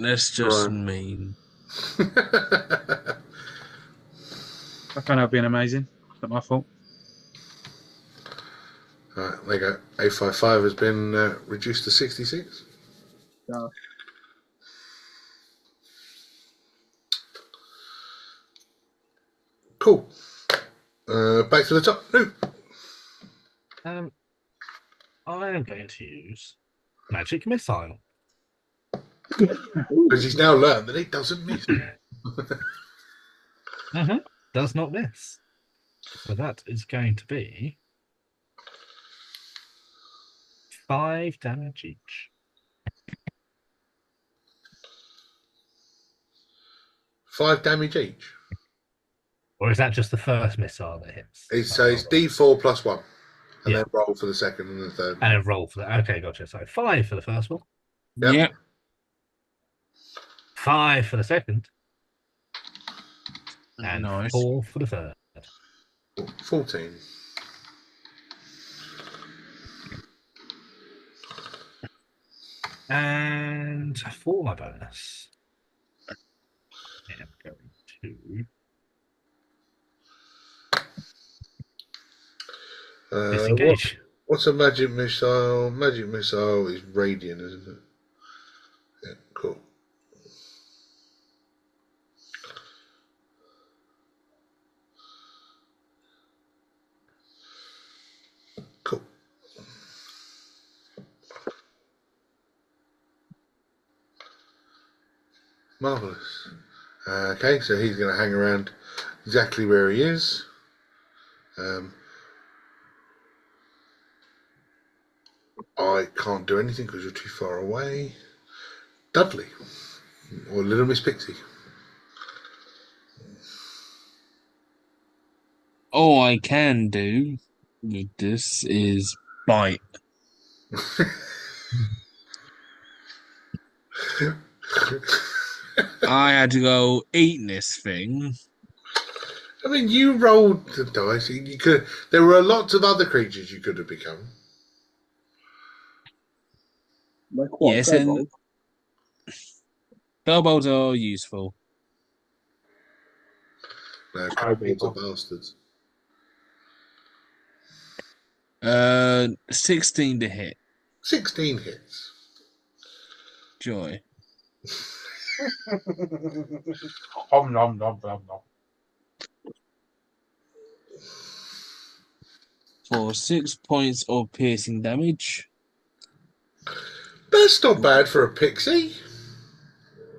That's just Right. mean. I found out being amazing. It's not my fault. Right, there you go. 855 has been reduced to 66. Yeah. Cool. Back to the top. No. I am going to use magic missile. Because he's now learned that it doesn't miss. Does not miss. So that is going to be 5 damage each. 5 damage each. Or is that just the first missile that hits? It's D4 plus 1. And Yeah. then roll for the second and the third. And then roll for that. Okay, gotcha. So 5 for the first one. Yep. Yep. 5 for the second. And Nice. 4 for the third. 14. And for my bonus, I am going to disengage. What's a magic missile? Magic missile is radiant, isn't it? Yeah, cool. Cool. Marvellous. Okay, so he's going to hang around exactly where he is. I can't do anything because you're too far away. Dudley. Or Little Miss Pixie. All I can do with this is bite. I had to go eat this thing. I mean, you rolled the dice. You could. There were lots of other creatures you could have become. Like what? Yes, Kobold? and kobolds are useful. No, kobolds are bastards. 16 to hit. 16 hits. Joy. Nom nom nom nom nom. For 6 points of piercing damage. That's not bad for a pixie.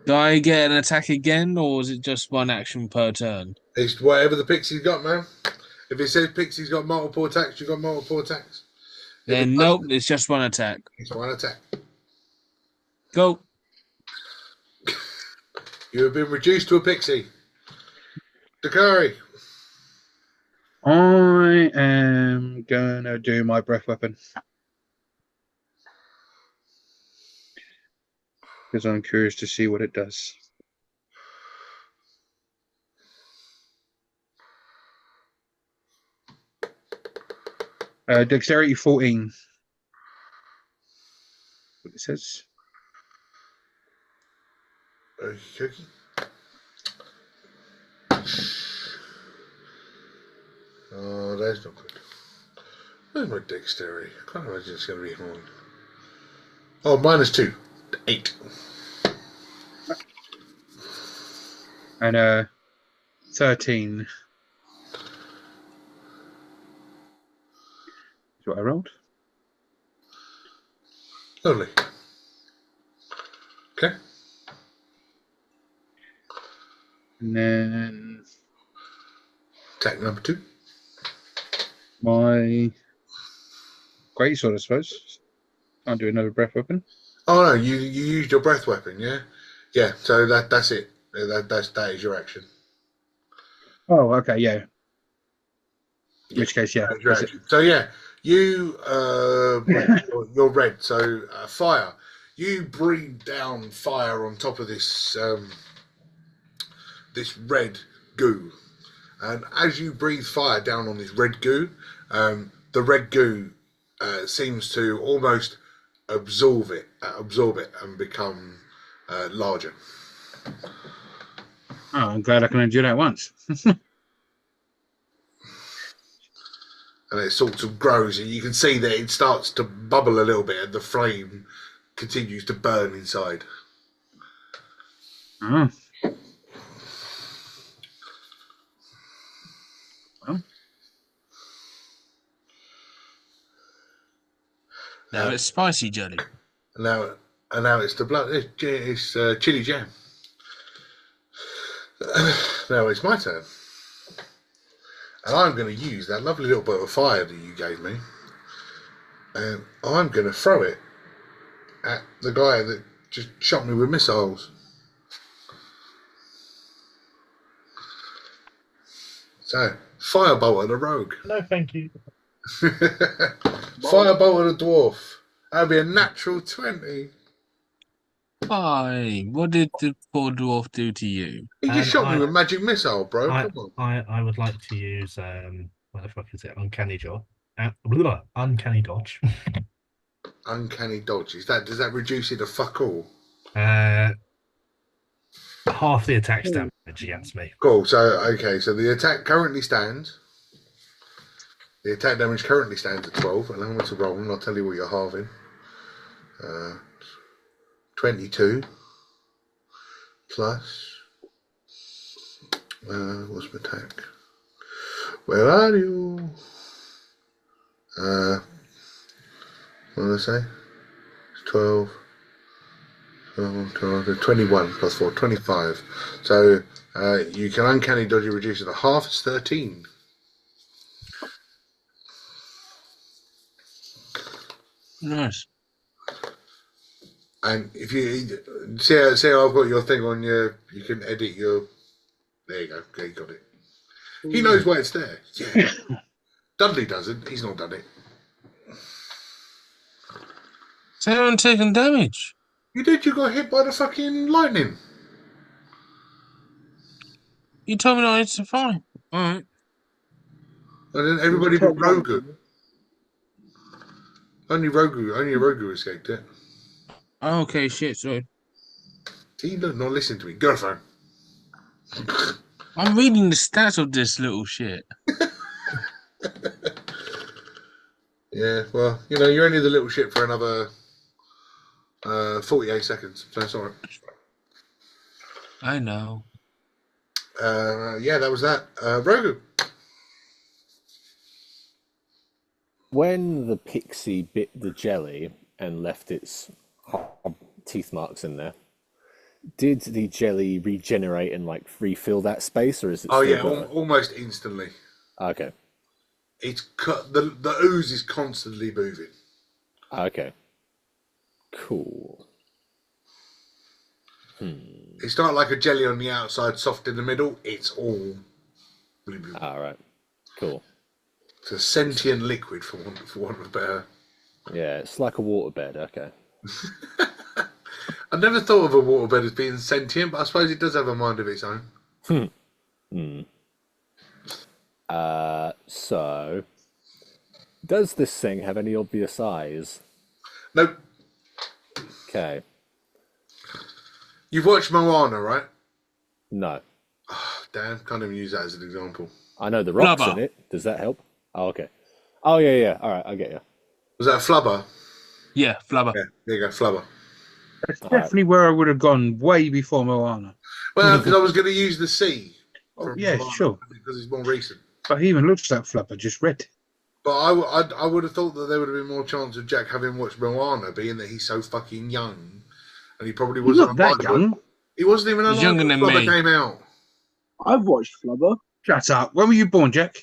Do I get an attack again, or is it just one action per turn? It's whatever the pixie's got, man. If it says pixie's got multiple attacks, you've got multiple attacks. Then nope, it's just one attack. It's one attack. Go. You have been reduced to a pixie. Dakari. I am gonna do my breath weapon because I'm curious to see what it does. Dexterity 14. What it says. Okay. Oh, that's not good. Where's my dexterity? I can't imagine it's going to be hard. Oh, -2. 8. And 13. Is what I rolled. Lovely. Okay. And then Attack number 2. my greatsword, I suppose. Can't do another breath weapon. Oh no, you used your breath weapon, yeah? Yeah, so that's it. That is your action. Oh, okay, yeah. In which case, yeah. That is your That's it. action. So yeah, You, you're red, so fire. You breathe down fire on top of this this red goo, and as you breathe fire down on this red goo, the red goo seems to almost absorb it, and become larger. Oh, I'm glad I can only do that once. And it sort of grows, and you can see that it starts to bubble a little bit, and the flame continues to burn inside. Oh. Well, Now it's spicy jelly. And now it's the blood. It's chili jam. Now it's my turn, and I'm going to use that lovely little bit of fire that you gave me, and I'm going to throw it at the guy that just shot me with missiles. So, firebolt at a rogue. No, thank you. Firebolt at a dwarf. That'd be a natural 20. Why? What did the poor dwarf do to you? He just shot me I- with a magic missile, bro. Come on. I would like to use what the fuck is it? Uncanny dodge. Uncanny dodge. Uncanny dodge. Does that reduce it to fuck all? Half the attack's damage against me. Cool. So the attack currently stands. The attack damage currently stands at 12. Allow me to roll, and I'll tell you what you're halving. 22 plus. What's my attack? Where are you? What did I say? It's 12. 21 plus 4, 25. So you can uncanny dodge it, reduce it to half. It's 13. Nice. And if you see how I've got your thing on you can edit your. There you go. Okay, you got it. He knows why it's there. Yeah. Dudley doesn't. He's not done it. So you haven't taken damage. You did. You got hit by the fucking lightning. You told me not to fine. Alright. And then everybody but Rogu. Only Rogu escaped it. Okay, shit, sorry. See, look, not listening to me. Go phone. I'm reading the stats of this little shit. Yeah, well, you're only the little shit for another 48 seconds, so it's alright. I know. Yeah, that was that. Rogu. When the pixie bit the jelly and left its teeth marks in there, did the jelly regenerate and refill that space, or is it? Oh still yeah, got it? almost instantly. Okay. It's the ooze is constantly moving. Okay. Cool. It's not like a jelly on the outside, soft in the middle. It's all blue. All right. Cool. It's a sentient liquid, for want of a better. Yeah, it's like a waterbed. Okay. I never thought of a waterbed as being sentient, but I suppose it does have a mind of its own. So, does this thing have any obvious eyes? Nope. Okay. You've watched Moana, right? No. Oh, damn, can't even use that as an example. I know the rocks Blubber. in it. Does that help? Oh, okay. Oh, yeah. All right, I get you. Was that a flubber? Yeah, flubber. Yeah, there you go, flubber. that's definitely where I would have gone way before Moana. Well, because I was going to use the sea. Oh, from yeah, Moana, sure. Because it's more recent. But he even looks like Flubber, just red. But I would have thought that there would have been more chance of Jack having watched Moana, being that he's so fucking young. And he probably He's wasn't not that young. He wasn't even alive younger when than Flubber me. came out. I've watched Flubber. Shut up. When were you born, Jack?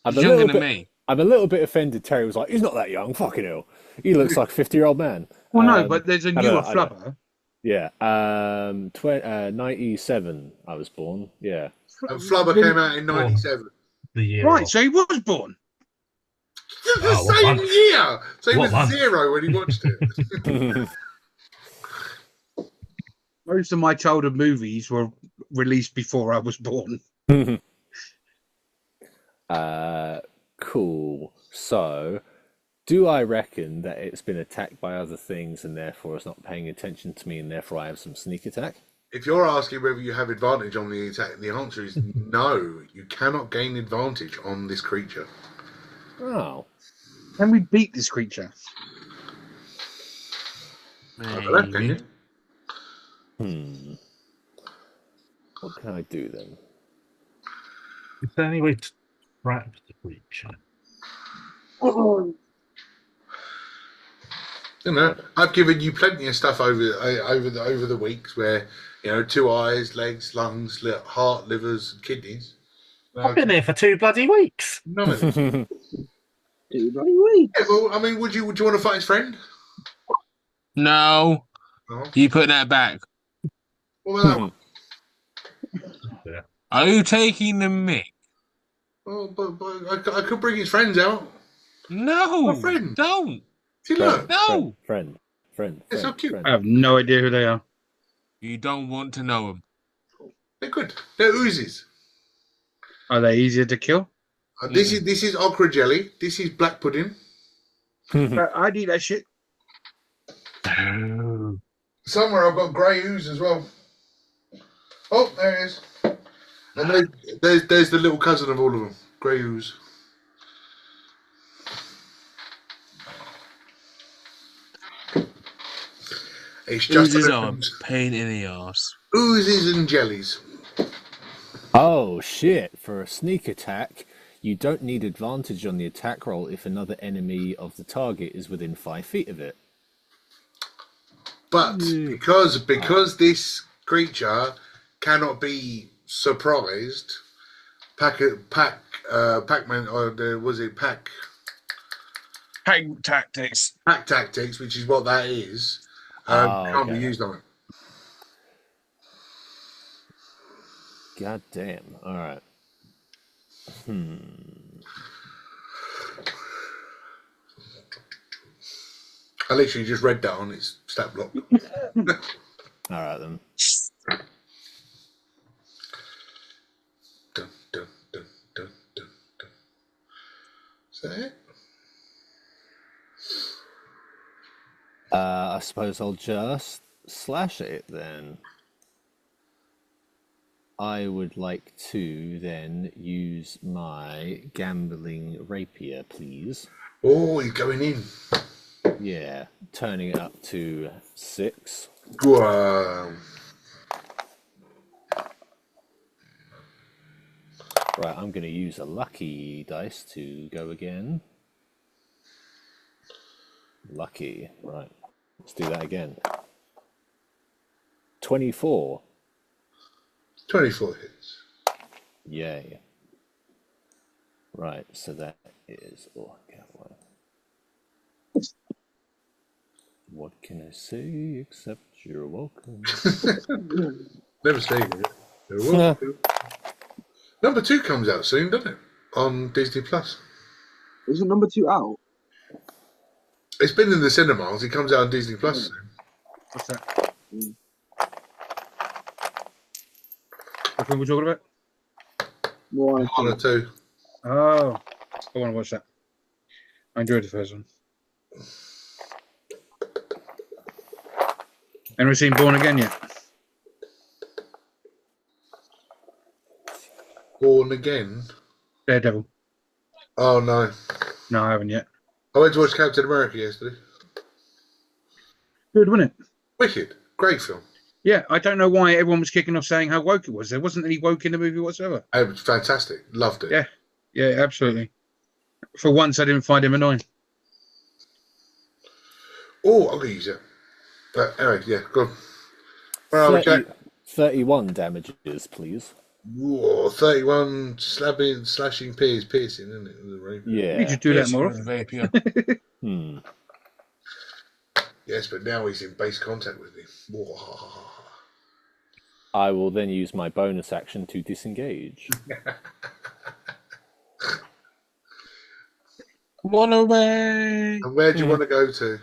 I'm He's a younger little than bit. me. I'm a little bit offended. Terry was like, "He's not that young. Fucking hell. He looks like a 50-year-old man." Well, no, but there's a I know, newer I know. Flubber. Yeah. 97. I was born. Yeah. And Flubber came out in 97. The year Right, of. so he was born. It's the Oh, what same one? year. So he What was one? 0 when he watched it. Most of my childhood movies were released before I was born. Cool. So, do I reckon that it's been attacked by other things and therefore it's not paying attention to me and therefore I have some sneak attack? If you're asking whether you have advantage on the attack, the answer is no. You cannot gain advantage on this creature. Oh. Can we beat this creature? I don't know, can Maybe. you? What can I do then? Is there any way to trap the creature? You know, I've given you plenty of stuff over the weeks where 2 eyes, legs, lungs, heart, livers, and kidneys. I've been here for 2 bloody weeks. None of it. 2 bloody weeks. Yeah, well, I mean, would you want to fight his friend? No. No. You put that back. What about that one? Yeah. Are you taking the mick? Well, but I could bring his friends out. No. My friend. Don't. See, look. No. Friend. It's so cute. I have no idea who they are. You don't want to know them. They're good. They're oozes. Are they easier to kill? This is okra jelly. This is black pudding. I'd eat that shit. Somewhere I've got grey ooze as well. Oh, there it is. And there's the little cousin of all of them, grey ooze. It's just Oozes are a pain in the arse. oozes and jellies. Oh shit, for a sneak attack, you don't need advantage on the attack roll if another enemy of the target is within 5 feet of it. But because this creature cannot be surprised, Pac-Man, or was it Pack Tactics. tactics, which is what that is, can't be okay. used on it. God damn. Alright. I literally just read that on its stat block. Alright then. Dun, dun, dun, dun, dun, dun. Is that it? I suppose I'll just slash it then. I would like to then use my gambling rapier, please. Oh, he's going in. Yeah, turning it up to 6. Wow. Right, I'm going to use a lucky dice to go again. Lucky, right. Let's do that again. 24. 24 hits. Yay. Right, so that is... Oh, what can I say except you're welcome? Never say it. You're welcome. Number 2 comes out soon, doesn't it? On Disney Plus. Isn't number 2 out? It's been in the cinemas. It comes out on Disney Plus soon. What's that? Which one we're talking about? More One or 2. Oh, I want to watch that. I enjoyed the first one. Anyone seen Born Again yet? Born Again. Daredevil. Oh no, No, I haven't yet. I went to watch Captain America yesterday. Good, wasn't it? Wicked, great film. Yeah, I don't know why everyone was kicking off saying how woke it was. There wasn't any woke in the movie whatsoever. It was fantastic. Loved it. Yeah. Yeah, absolutely. For once, I didn't find him annoying. Oh, I'm gonna use it. But anyway, yeah, go on. Where are we, Jack? 31 damages, please. Whoa, 31 slashing piercing, isn't it? With a rapier. Yeah. You should do that Yes, more with often. a rapier. Yes, but now he's in base contact with me. Whoa. I will then use my bonus action to disengage. One away. And where do you want to go to?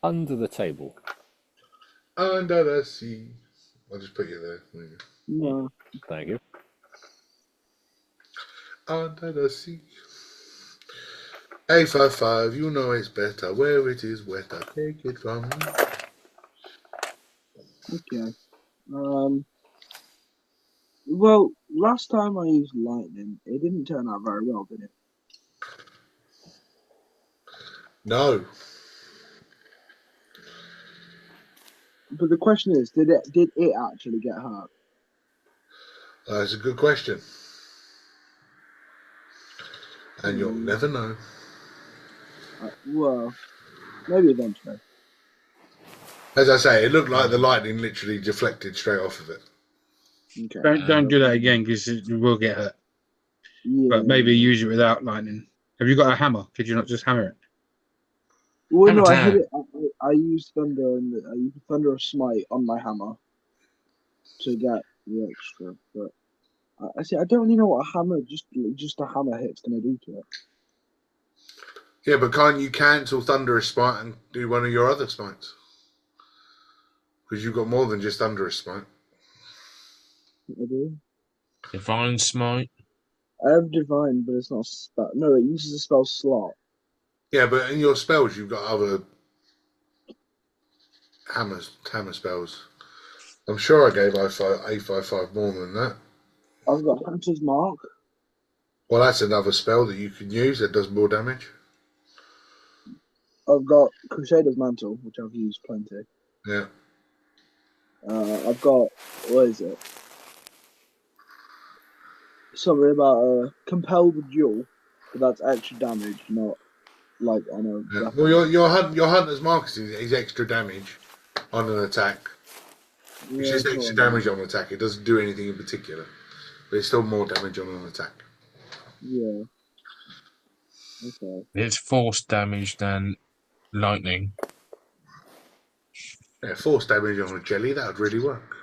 Under the table. Under the sea. I'll just put you there. There you No. Thank you. go. Under the sea. 855, you know it's better where it is wetter. Take it from me. Okay. Well, last time I used lightning, it didn't turn out very well, did it? No. But the question is, did it actually get hurt? That's a good question. And you'll never know. Well, maybe eventually. As I say, it looked like the lightning literally deflected straight off of it. Okay. Don't do that again because it will get hurt. Yeah. But maybe use it without lightning. Have you got a hammer? Could you not just hammer it? Well, no, I Hammer hit it. I used thunder and I used thunder of smite on my hammer to get the extra. But I see. I don't really know what a hammer, just a hammer hit's gonna do to it. Yeah, but can't you cancel Thunderous Smite and do one of your other smites? Because you've got more than just Thunderous Smite. I do. Divine Smite. I have divine, but it's not a spell. No, it uses a spell slot. Yeah, but in your spells, you've got other hammer spells. I'm sure I gave A55 more than that. I've got Hunter's Mark. Well, that's another spell that you can use that does more damage. I've got Crusader's Mantle, which I've used plenty. Yeah. I've got, what is it? Something about a compelled duel, but that's extra damage, not like on a Yeah. weapon. Well, your Hunter's Mark is extra damage on an attack. It's just extra damage on an attack. It doesn't do anything in particular. But it's still more damage on an attack. Yeah. Okay. It's force damage than lightning. Yeah, force damage on a jelly, that would really work.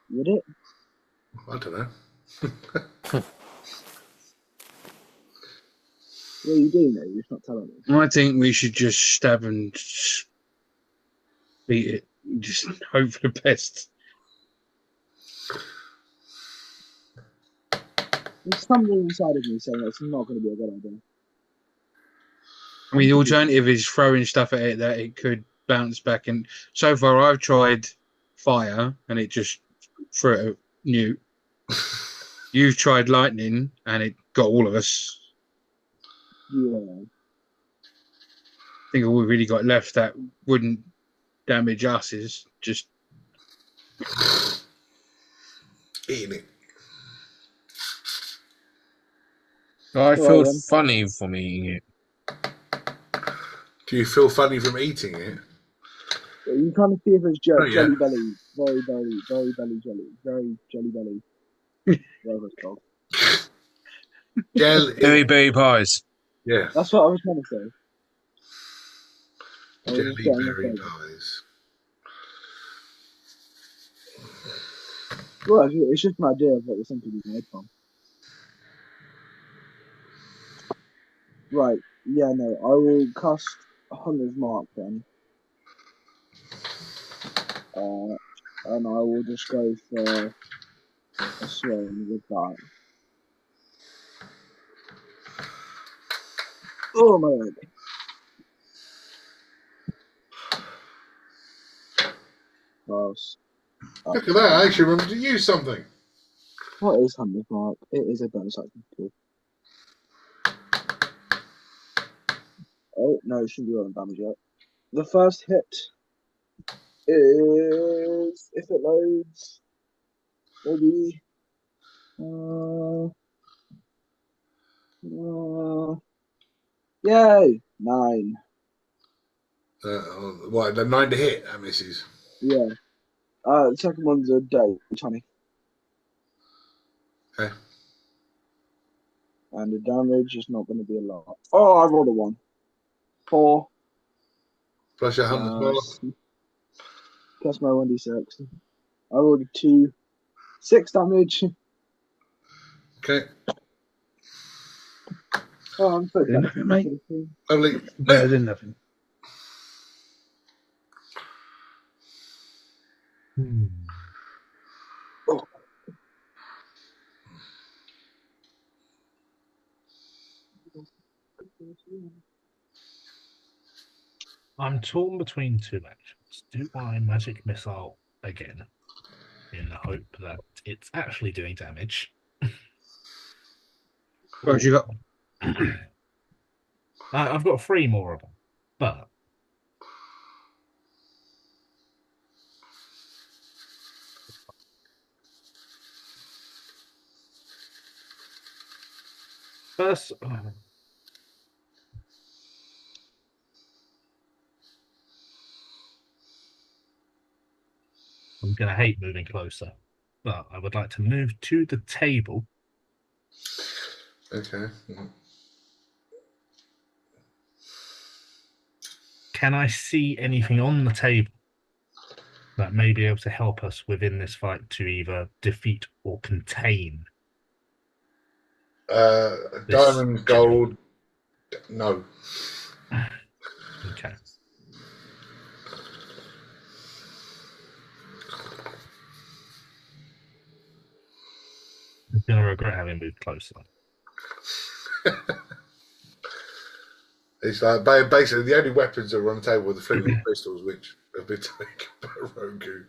Would it? I don't know. What are you doing there? You're just not telling me. I think we should just stab and beat it. Just hope for the best. There's something inside of me saying that's not going to be a good idea. I mean, the alternative is throwing stuff at it that it could bounce back. And so far, I've tried fire and it just threw it a nuke. You've tried lightning and it got all of us. Yeah. I think all we really got left that wouldn't damage us is just Eating it. I Well, feel then. funny from eating it. Do you feel funny from eating it? Are you trying to see if it's Oh, yeah. jelly belly? Very belly jelly. Very jelly belly. Whatever it's called. Berry berry pies. Yeah. That's what I was trying to say. I was Jelly just getting berry the pies. Well, it's just an idea of what the thing could be made from. Right. Yeah, no. I will cast Hunter's Mark then. And I will just go for a swing with that. Oh, my leg. Gross. Look at that, I actually remember to use something. What is Hunter's Mark? It is a bonus action tool. Oh, no, it shouldn't be rolling damage yet. The first hit is, if it loads, maybe, yay, 9. What, the 9 to hit? That misses. Yeah. The second one's a day, 20. Okay. And the damage is not going to be a lot. Oh, I rolled a 1. 4. Plus your Hunter's Mark. Plus my 1d6. I rolled a 2. 6 damage. Okay. Oh, I'm so Better than nothing, mate. Lovely. Better than nothing. Hmm. I'm torn between two actions. Do I magic missile again in the hope that it's actually doing damage? What have you got? I've got 3 more of them, but first, I'm going to hate moving closer, but I would like to move to the table. Okay. Can I see anything on the table that may be able to help us within this fight to either defeat or contain this Diamond, jelly? gold. No. Okay. I'm going to regret having moved closer. It's like basically the only weapons that were on the table were the flaming pistols, which have been taken by Roku.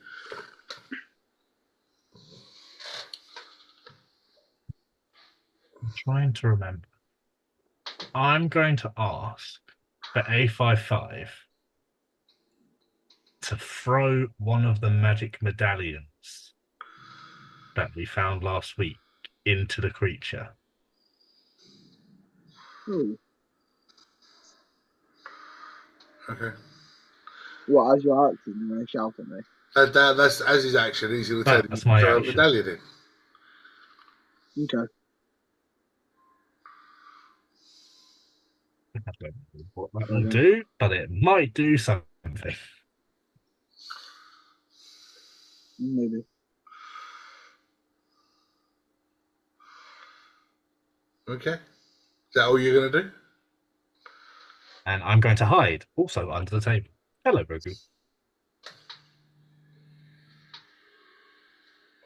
I'm trying to remember. I'm going to ask for A55 to throw one of the magic medallions that we found last week into the creature. Oh, Okay. what, as you're acting, you're going to shout at me? That's as his action. He's going to tell you That's to my throw a action. medallion in. Okay. I don't know what that will do, but it might do something. Maybe. Okay. Is that all you're going to do? And I'm going to hide also under the table. Hello, Grogu.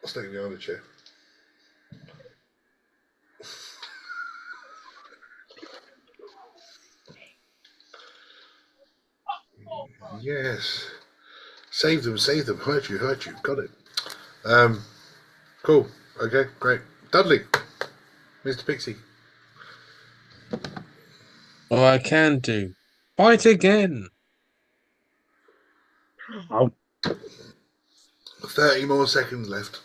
I'll stick behind the chair. Yes. Save them, save them. Hurt you, hurt you. Got it. Cool. Okay, great. Dudley. Mr. Pixie. All I can do. Fight again. Oh, 30 more seconds left.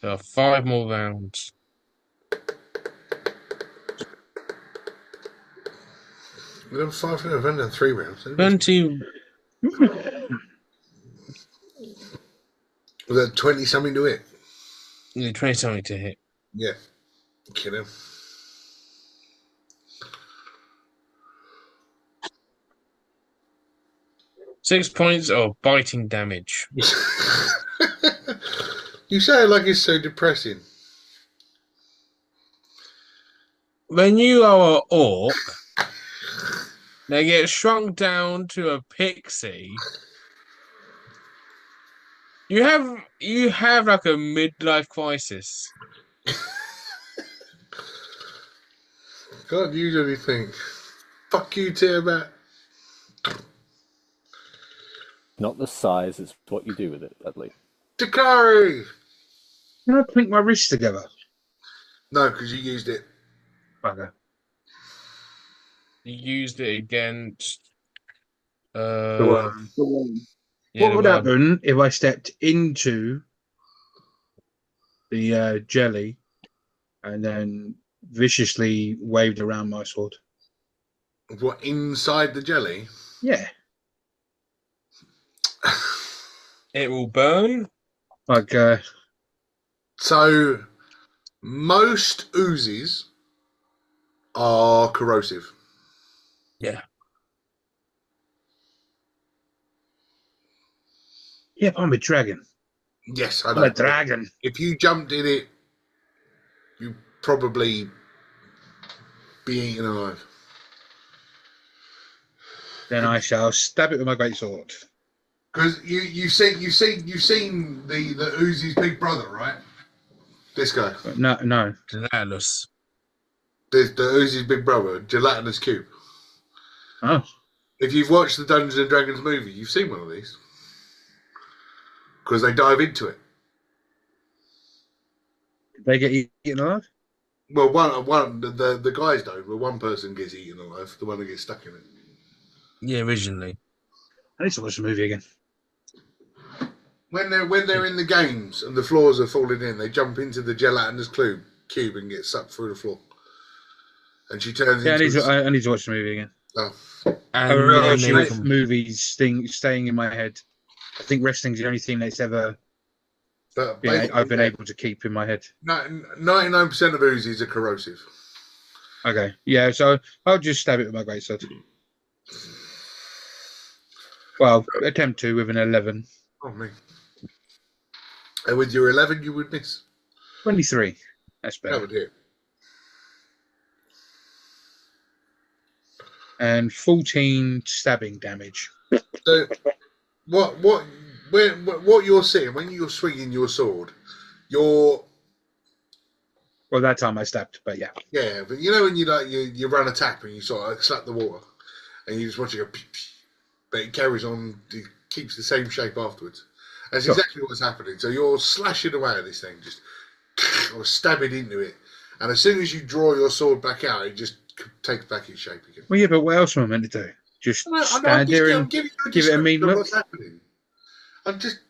There are 5 more rounds. We've done 5 rounds. We've only done 3 rounds. 20. Was that 20 something to it? Yeah, 20 something to hit. Yeah. Kill him. Six points of biting damage. You say it like it's so depressing. When you are an orc, they get shrunk down to a pixie. You have like a midlife crisis. Can't use anything. Fuck you, Tiamat. Not the size, it's what you do with it, Dudley. Dakari! can I clink my wrists together? No, because you used it. Bugger. You used it against. The worm. The one. Yeah, What the would worm. happen if I stepped into the jelly and then viciously waved around my sword? What, inside the jelly? Yeah. It will burn. Like, So, most oozes are corrosive. Yeah. yep, I'm a dragon. Yes, I I'm know. a dragon. If you jumped in it, you probably be eaten alive. Then I shall stab it with my great sword. Because you've seen the Uzi's big brother, right? This guy, No. Gelatinous. the Uzi's big brother, gelatinous cube. Oh, If you've watched the Dungeons and Dragons movie, you've seen one of these because they dive into it. they get eaten alive? Well, the guys don't, but one person gets eaten alive, the one that gets stuck in it. Yeah, originally. I need to watch the movie again. When they're in the games and the floors are falling in, they jump into the gelatinous cube and get sucked through the floor. And she turns Yeah, into I need to watch the movie again. oh. I And really then actually they with come. movies staying in my head. I think wrestling's the only thing that's ever But I've been able to keep in my head. 99% of Uzis are corrosive. Okay, yeah, so I'll just stab it with my greatsword. Well, attempt to with an 11. Oh me. And with your 11, you would miss. 23. That's That better. would hit. And 14 stabbing damage. So, what you're seeing when you're swinging your sword, you're Well, that time I stabbed, but yeah. yeah, but you know when you run a tap and you sort of slap the water, and you just watch it go, pew, pew, but it carries on, it keeps the same shape afterwards. That's Sure. exactly what's happening. So you're slashing away at this thing, just or stabbing into it, and as soon as you draw your sword back out, it just takes back its shape again. Well, yeah, but what else am I meant to do? Just stand there I'm and giving you a give it a mean description of look? what's happening.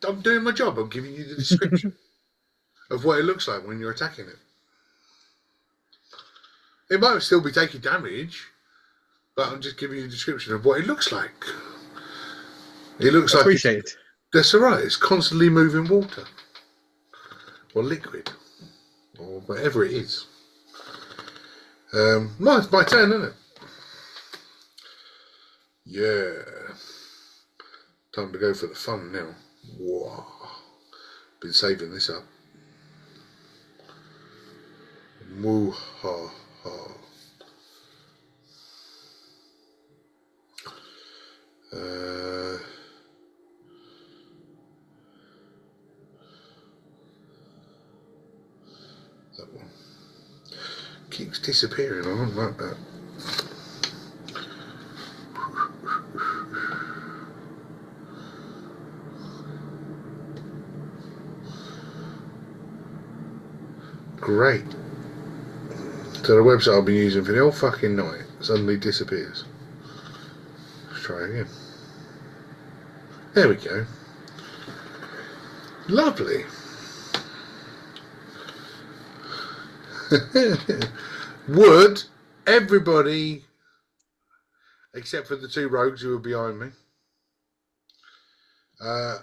I'm doing my job. I'm giving you the description of what it looks like when you're attacking it. It might still be taking damage, but I'm just giving you a description of what it looks like. It looks like appreciate it. That's all right. It's constantly moving water or liquid or whatever it is. No, it's my turn, isn't it? Yeah. Time to go for the fun now. Whoa. Been saving this up. Moo ha ha. That one keeps disappearing. I don't like that. Great. So the website I've been using for the whole fucking night suddenly disappears. Let's try again. There we go. Lovely. Would everybody, except for the two rogues who are behind me,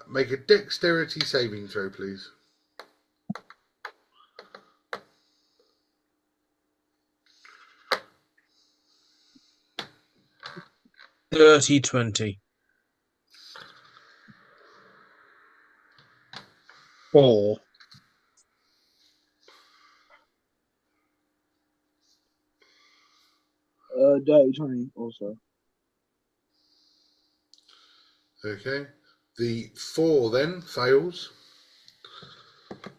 make a dexterity saving throw, please? Dirty 20. 4. Dirty 20 also. Okay. The 4 then fails.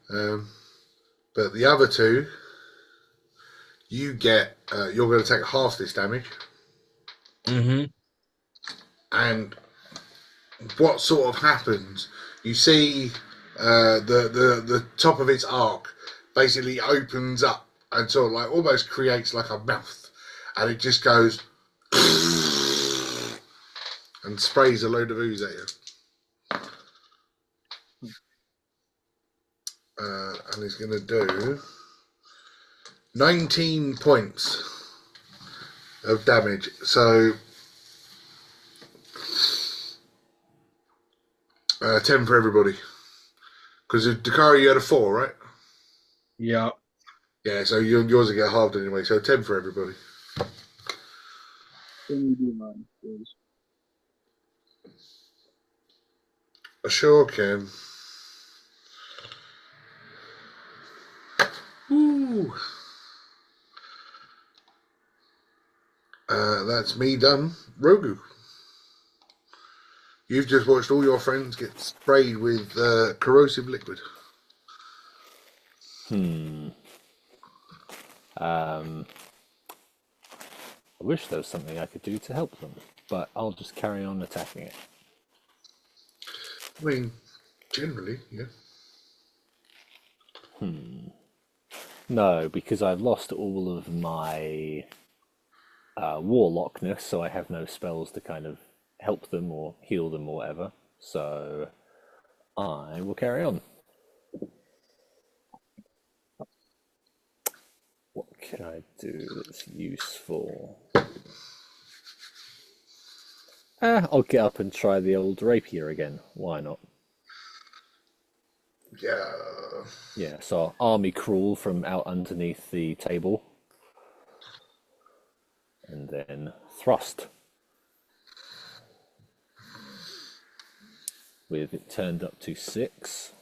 But the other two, you get, you're going to take half this damage. Mm-hmm. And what sort of happens? You see the top of its arc basically opens up and sort of like almost creates like a mouth, and it just goes and sprays a load of ooze at you. And it's going to do 19 points of damage. So 10 for everybody. Because Dakari, you had a 4, right? Yeah. Yeah, so yours will get halved anyway. So 10 for everybody. Can you do mine, please? I sure can. Ooh. That's me done. Rogu. You've just watched all your friends get sprayed with corrosive liquid. I wish there was something I could do to help them, but I'll just carry on attacking it. I mean, generally, yeah. No, because I've lost all of my warlockness, so I have no spells to kind of help them or heal them or whatever. So I will carry on. What can I do that's useful? I'll get up and try the old rapier again. Why not? Yeah. Yeah, so I'll army crawl from out underneath the table. And then thrust. With it turned up to 6.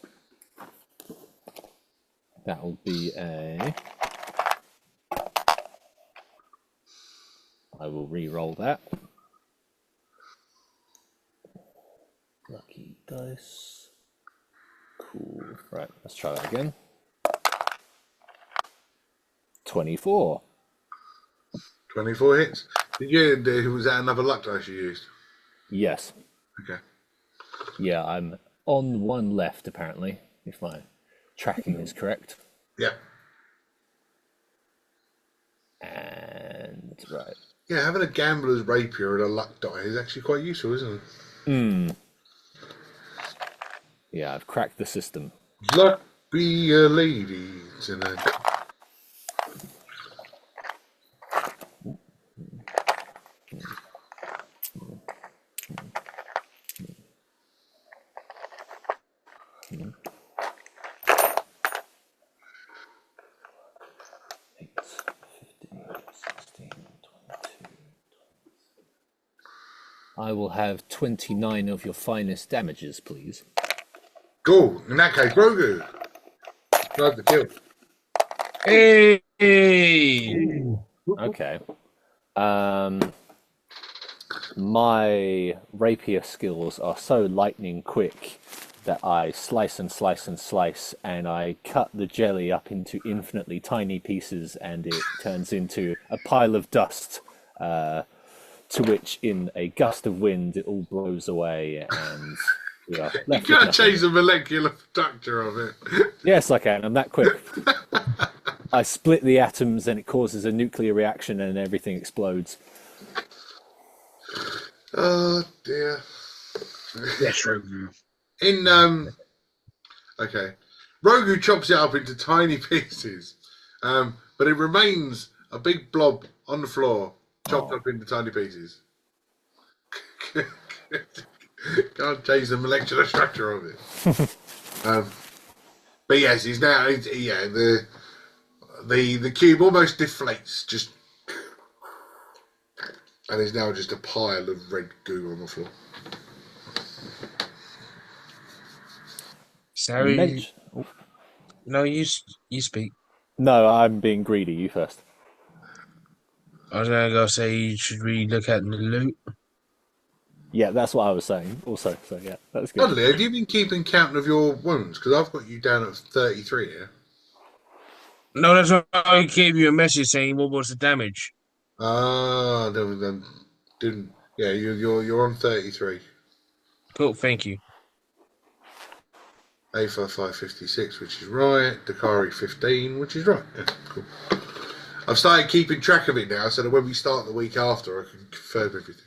That'll be a... I will re-roll that. Lucky dice. Cool. Right, let's try that again. 24. 24 hits. Was that another luck dice you used? Yes. Okay. Yeah, I'm on one left apparently, if my tracking is correct. Yeah. And right. Yeah, having a gambler's rapier and a luck die is actually quite useful, isn't it? Yeah, I've cracked the system. Luck be a lady tonight. I will have 29 of your finest damages, please. Cool. In that case, Grogu. Drive the kill. Hey! Okay. My rapier skills are so lightning quick that I slice and slice and slice, and I cut the jelly up into infinitely tiny pieces, and it turns into a pile of dust, to which, in a gust of wind, it all blows away, and we are You left with can't nothing. change the molecular structure of it. Yes, I can. I'm that quick. I split the atoms, and it causes a nuclear reaction, and everything explodes. Oh dear. Yes, Rogu. Okay. Rogu chops it up into tiny pieces, but it remains a big blob on the floor, chopped up into tiny pieces. Can't change the molecular structure of it. But yes, he's now. The cube almost deflates, just, and is now just a pile of red goo on the floor. Sorry. No, you speak. No, I'm being greedy. You first. I was gonna go say, should we look at the loot? Yeah, that's what I was saying. Also, so yeah, that's good. Dudley, have you been keeping count of your wounds? Because I've got you down at 33 here. No, that's why I gave you a message saying what was the damage. Ah, didn't. Yeah, you're on 33. Cool, thank you. A5556, which is right. Dakari 15, which is right. Yeah, cool. I've started keeping track of it now, so that when we start the week after, I can confirm everything.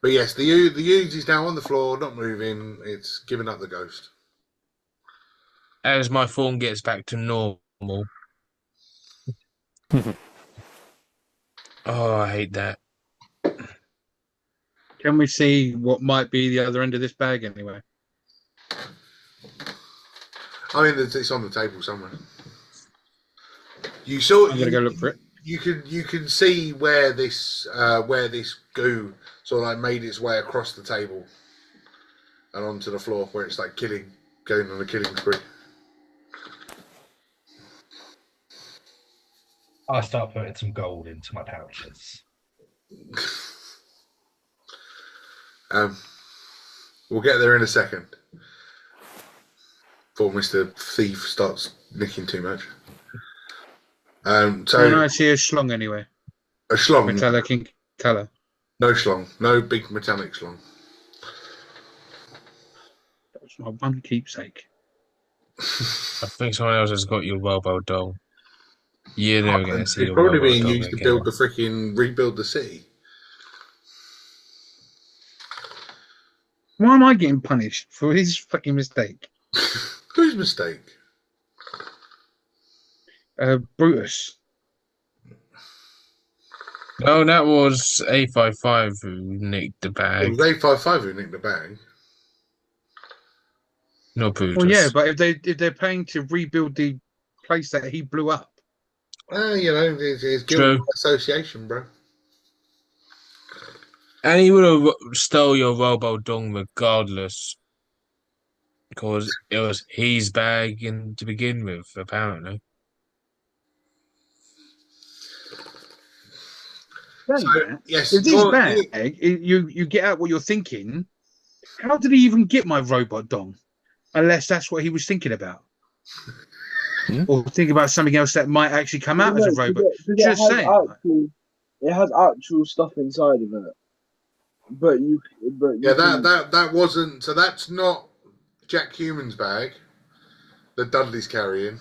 But yes, the ooze is now on the floor, not moving. It's giving up the ghost. As my form gets back to normal. Oh, I hate that. Can we see what might be the other end of this bag anyway? I mean, it's on the table somewhere. You saw. I'm gonna go look for it. You can see where this goo sort of like made its way across the table and onto the floor, where it's like going on a killing spree. I start putting some gold into my pouches. We'll get there in a second. Before Mr. Thief starts nicking too much. Can So I see a schlong anyway? a schlong, Metallic in colour. no schlong, no big metallic schlong. That's my one keepsake. I think someone else has got your Robo Dog. You're never going to see It's your probably Robo being Dog used to again. build rebuild the city. Why am I getting punished for his fucking mistake? Whose mistake? Brutus. No, that was A55 who nicked the It bag, was 855 who nicked the bag. not Brutus. Well, yeah, but if they're paying to rebuild the place that he blew up, You know, it's guilt True. by association, bro. And he would have stole your Robo Dong regardless. Because it was his bag to begin with, apparently. Yes, if this well, bag, you get out what you're thinking. How did he even get my robot dong? Unless that's what he was thinking about. Or think about something else that might actually come out as a robot. Just saying. It has actual stuff inside of it. But that wasn't. So that's not Jack Human's bag that Dudley's carrying.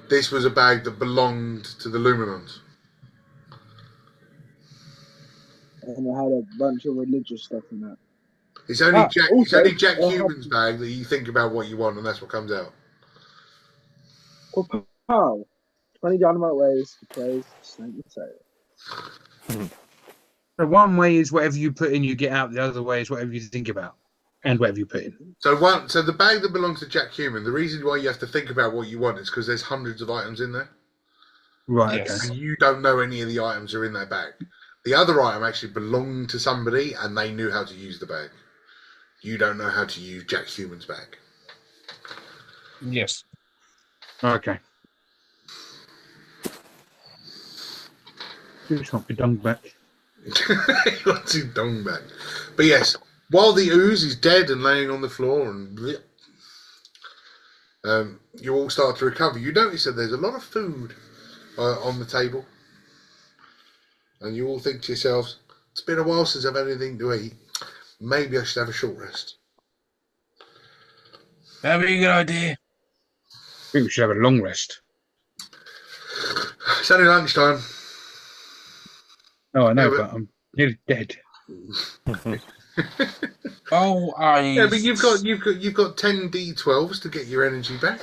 This was a bag that belonged to the Luminons. And it had a bunch of religious stuff in it. It's only Jack also, Human's bag that you think about what you want, and that's what comes out. Pow! 20 dynamite ways to praise Snake and So one way is whatever you put in, you get out. The other way is whatever you think about and whatever you put in. So the bag that belongs to Jack Human, the reason why you have to think about what you want is because there's hundreds of items in there. Right, Yes. okay. And you don't know any of the items are in that bag. The other item actually belonged to somebody and they knew how to use the bag. You don't know how to use Jack Human's bag. Yes. Okay. Just want my dong back. He wants his dong back. But yes, while the ooze is dead and laying on the floor and you all start to recover, you notice that there's a lot of food on the table. And you all think to yourselves, it's been a while since I've had anything to eat. Maybe I should have a short rest. That'd be a good idea. I think we should have a long rest. It's only lunchtime. Oh, I know, Yeah, but I'm nearly dead. Oh, Yeah, but you've got 10 D12s to get your energy back.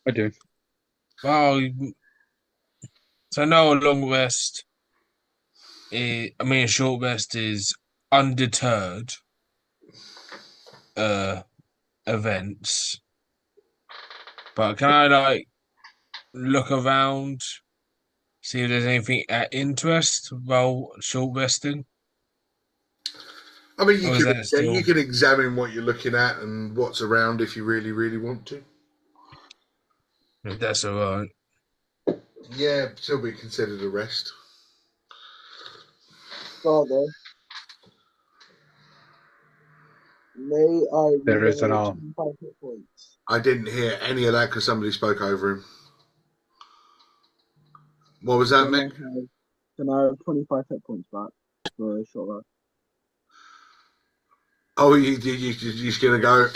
I do. Well, so no, a long rest. A short rest is undeterred events. But can I look around, see if there's anything at interest while short resting? I mean, Or is that still- you can examine what you're looking at and what's around if you really, really want to. If that's all right. Yeah, still be considered a rest. Father, may I There is an regenerate arm. 25 hit points? I didn't hear any of that because somebody spoke over him. What was that, Mick? Can I have 25 hit points back for a short rest? Oh, you're just going to go,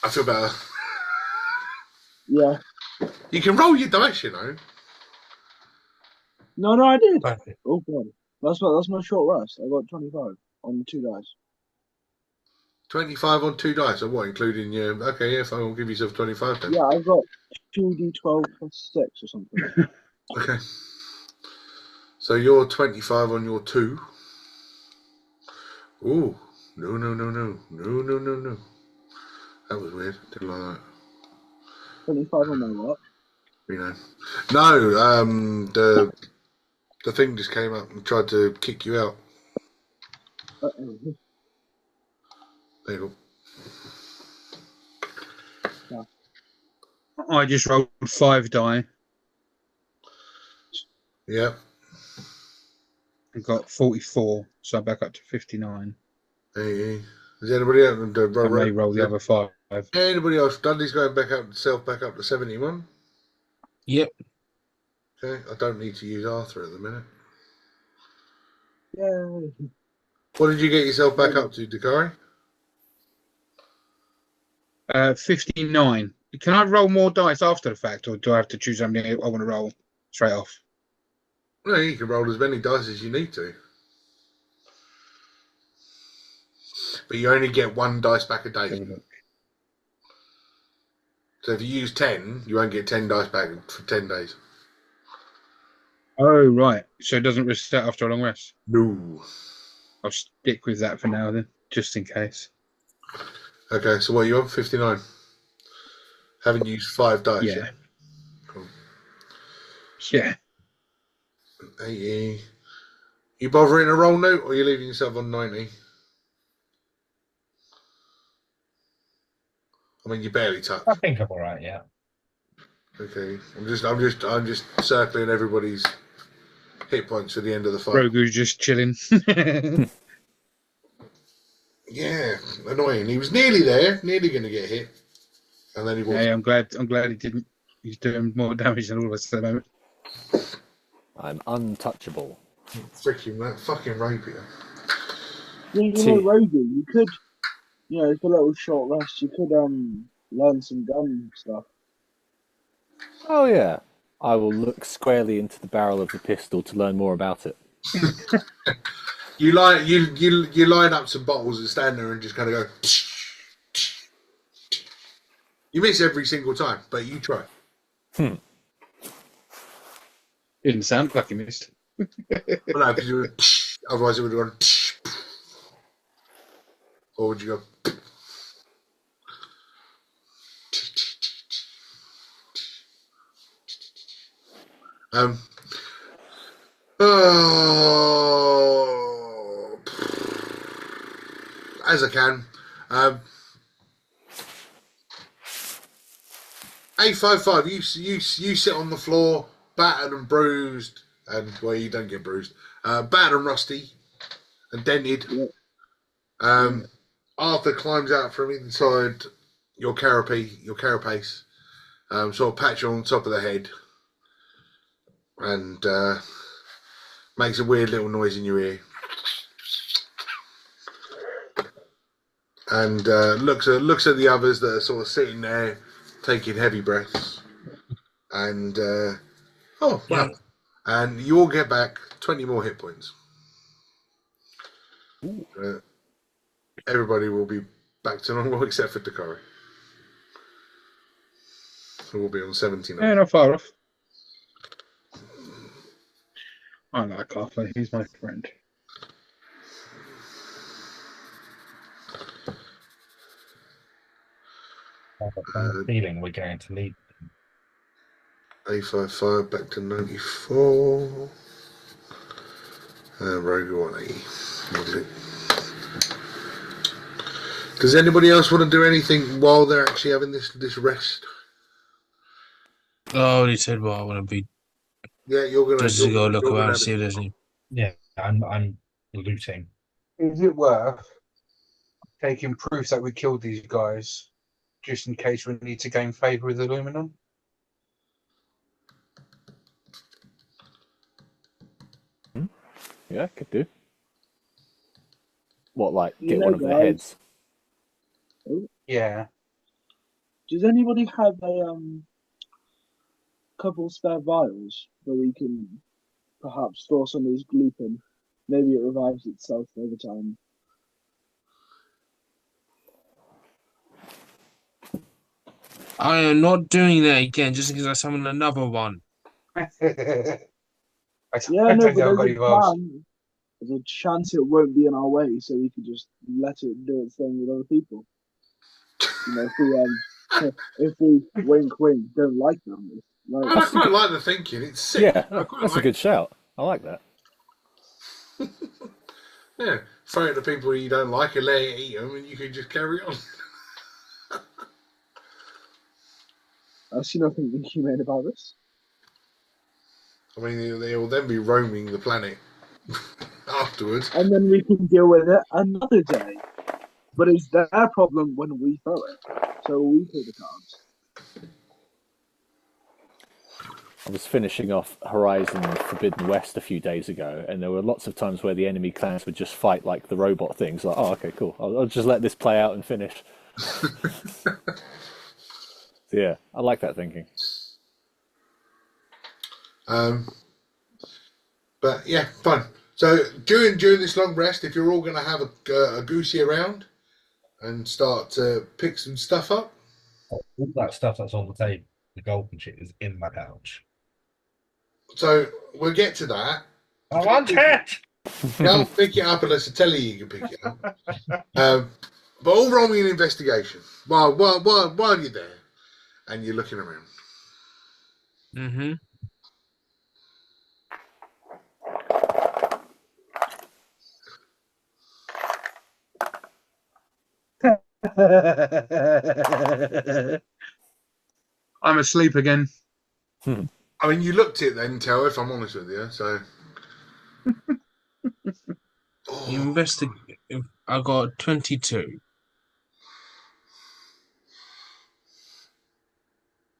I feel better. Yeah. You can roll your dice, you know. No, I did. Okay. Oh god, that's my short rest. I got 25 on 2 dice. 25 on 2 dice, or what, including your... Okay, yeah, fine, we'll give yourself 25 then. Yeah, I got 2d12 plus 6 or something. Okay. So you're 25 on your 2. Ooh. No. That was weird. Didn't like that. 25 on my what? You know. No, the thing just came up and tried to kick you out. Uh-oh. There you go. I just rolled 5 die. Yeah. I've got 44, so I'm back up to 59. Hey. Is anybody else? I may roll the other 5. Anybody else? Dudley's going back up to 71. Yep. Okay. I don't need to use Arthur at the minute. Yay. What did you get yourself back up to, Dakari? 59. Can I roll more dice after the fact, or do I have to choose something I want to roll straight off? No, you can roll as many dice as you need to. But you only get 1 dice back a day. Have a look. So if you use 10, you won't get 10 dice back for 10 days. Oh, right. So it doesn't reset after a long rest? No. I'll stick with that for now then, just in case. Okay, so what are you on? 59? Having used 5 dice, Yeah. Cool. Yeah. 80. You bothering a roll note, or are you leaving yourself on 90? I mean, you barely touch. I think I'm all right. Yeah. Okay, I'm just circling everybody's hit points for the end of the fight. Rogu's just chilling. Yeah, annoying. He was nearly there, nearly going to get hit, and then he walked. Hey, I'm glad he didn't. He's doing more damage than all of us at the moment. I'm untouchable. Freaking that fucking rapier. Rosie, you could, it's a little short rest. You could learn some gun stuff. Oh yeah. I will look squarely into the barrel of the pistol to learn more about it. You line up some bottles and stand there and just kind of go. You miss every single time, but you try. Didn't sound like he missed. Well, no, because you would, otherwise it would have gone. Or would you go? As I can. A55. You sit on the floor, battered and bruised, and well, you don't get bruised. Battered and rusty, and dented. Arthur climbs out from inside your carapace, sort of pats you on top of the head, and makes a weird little noise in your ear, and looks at the others that are sort of sitting there, taking heavy breaths, and oh wow, and you all get back 20 more hit points. Everybody will be back to normal except for Dakari, who will be on 79. Yeah, not far off. I like Arthur. He's my friend. I have a feeling we're going to need. A55 back to 94. Rogue 180. What is it? Does anybody else want to do anything while they're actually having this rest? Oh, he said, well, I want to be. Yeah, you're gonna Just to go look around and see if there's any. Yeah, I'm looting. Is it worth taking proof that we killed these guys, just in case we need to gain favour with Aluminum? Yeah, could do. What, like You get know, one of their guys- heads? Yeah. Does anybody have a couple spare vials where we can perhaps store some of this gloop in? Maybe it revives itself over time. I am not doing that again just because I summoned another one. I Yeah, no, don't but think I've got any vials. there's a chance it won't be in our way, so we could just let it do its thing with other people. If we wink don't like them, I quite like the thinking. It's sick. Yeah, that's a good shout. I like that. Yeah, throw it to people you don't like and let it eat them, and you can just carry on. I see nothing inhumane about this. I mean, they will then be roaming the planet afterwards. And then we can deal with it another day. But it's their problem when we throw it. So we play the cards. I was finishing off Horizon Forbidden West a few days ago, and there were lots of times where the enemy clans would just fight like the robot things. Like, oh, okay, cool. I'll just let this play out and finish. So, yeah, I like that thinking. But yeah, fun. So during this long rest, if you're all going to have a goosey around and start to pick some stuff up. All that stuff that's on the table, the golden shit, is in my pouch. So we'll get to that. I want it! Can't pick it up unless I tell you you can pick it up. But all roll me an investigation while you're there and you're looking around. Mm-hmm. I'm asleep again. I mean, you looked it then, Tel, if I'm honest with you. So, Investigate. I got 22.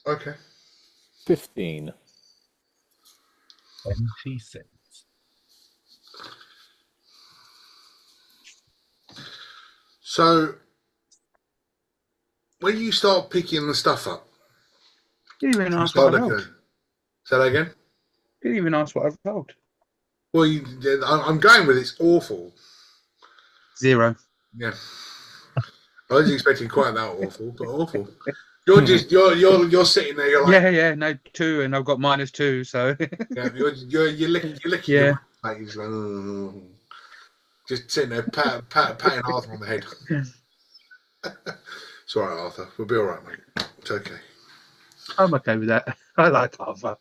Okay. 15. 26. So, when you start picking the stuff up, Didn't even ask start what I looking. rolled. Say that again. Didn't even ask what I rolled. Well, I'm going with it's awful. 0. Yeah. I wasn't expecting quite that awful, but awful. You're sitting there. You're like, Yeah, no 2, and I've got -2, so yeah, you're licking Yeah. your mate. You're just like, "Oh." Just sitting there, patting Arthur on the head. It's all right, Arthur. We'll be all right, mate. It's okay. I'm okay with that. I like Arthur.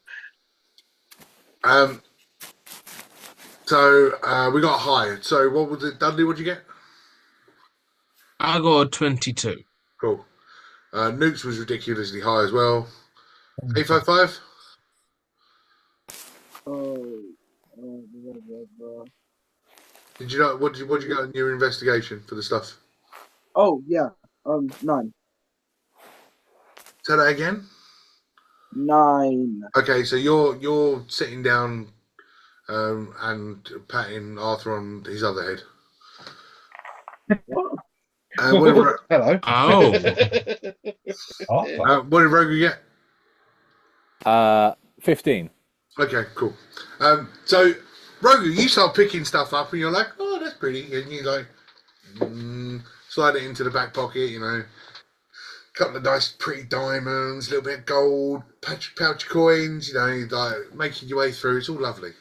So we got high. So what was it, Dudley? What'd you get? I got 22. Cool. Nukes was ridiculously high as well. 855. Did you know what did you get in your investigation for the stuff? Oh yeah. 9. Say that again. 9. Okay, so you're sitting down and patting Arthur on his other head. What? Hello. Oh. What did Rogu get? 15. Okay, cool. So Rogu, you start picking stuff up and you're like, oh, that's pretty, and you like slide it into the back pocket, you know. Couple of nice, pretty diamonds, a little bit of gold, pouch coins, you know, like making your way through. It's all lovely.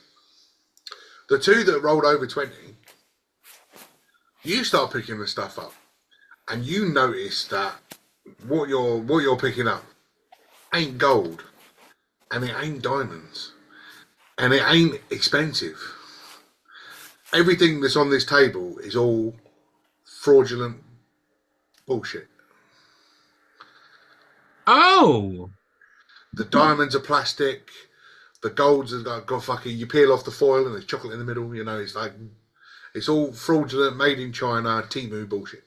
The two that rolled over 20, you start picking the stuff up, and you notice that what you're picking up ain't gold, and it ain't diamonds, and it ain't expensive. Everything that's on this table is all fraudulent bullshit. Oh. The diamonds are plastic. The golds have got fucking. You peel off the foil and there's chocolate in the middle. You know, it's like it's all fraudulent, made in China, Temu bullshit.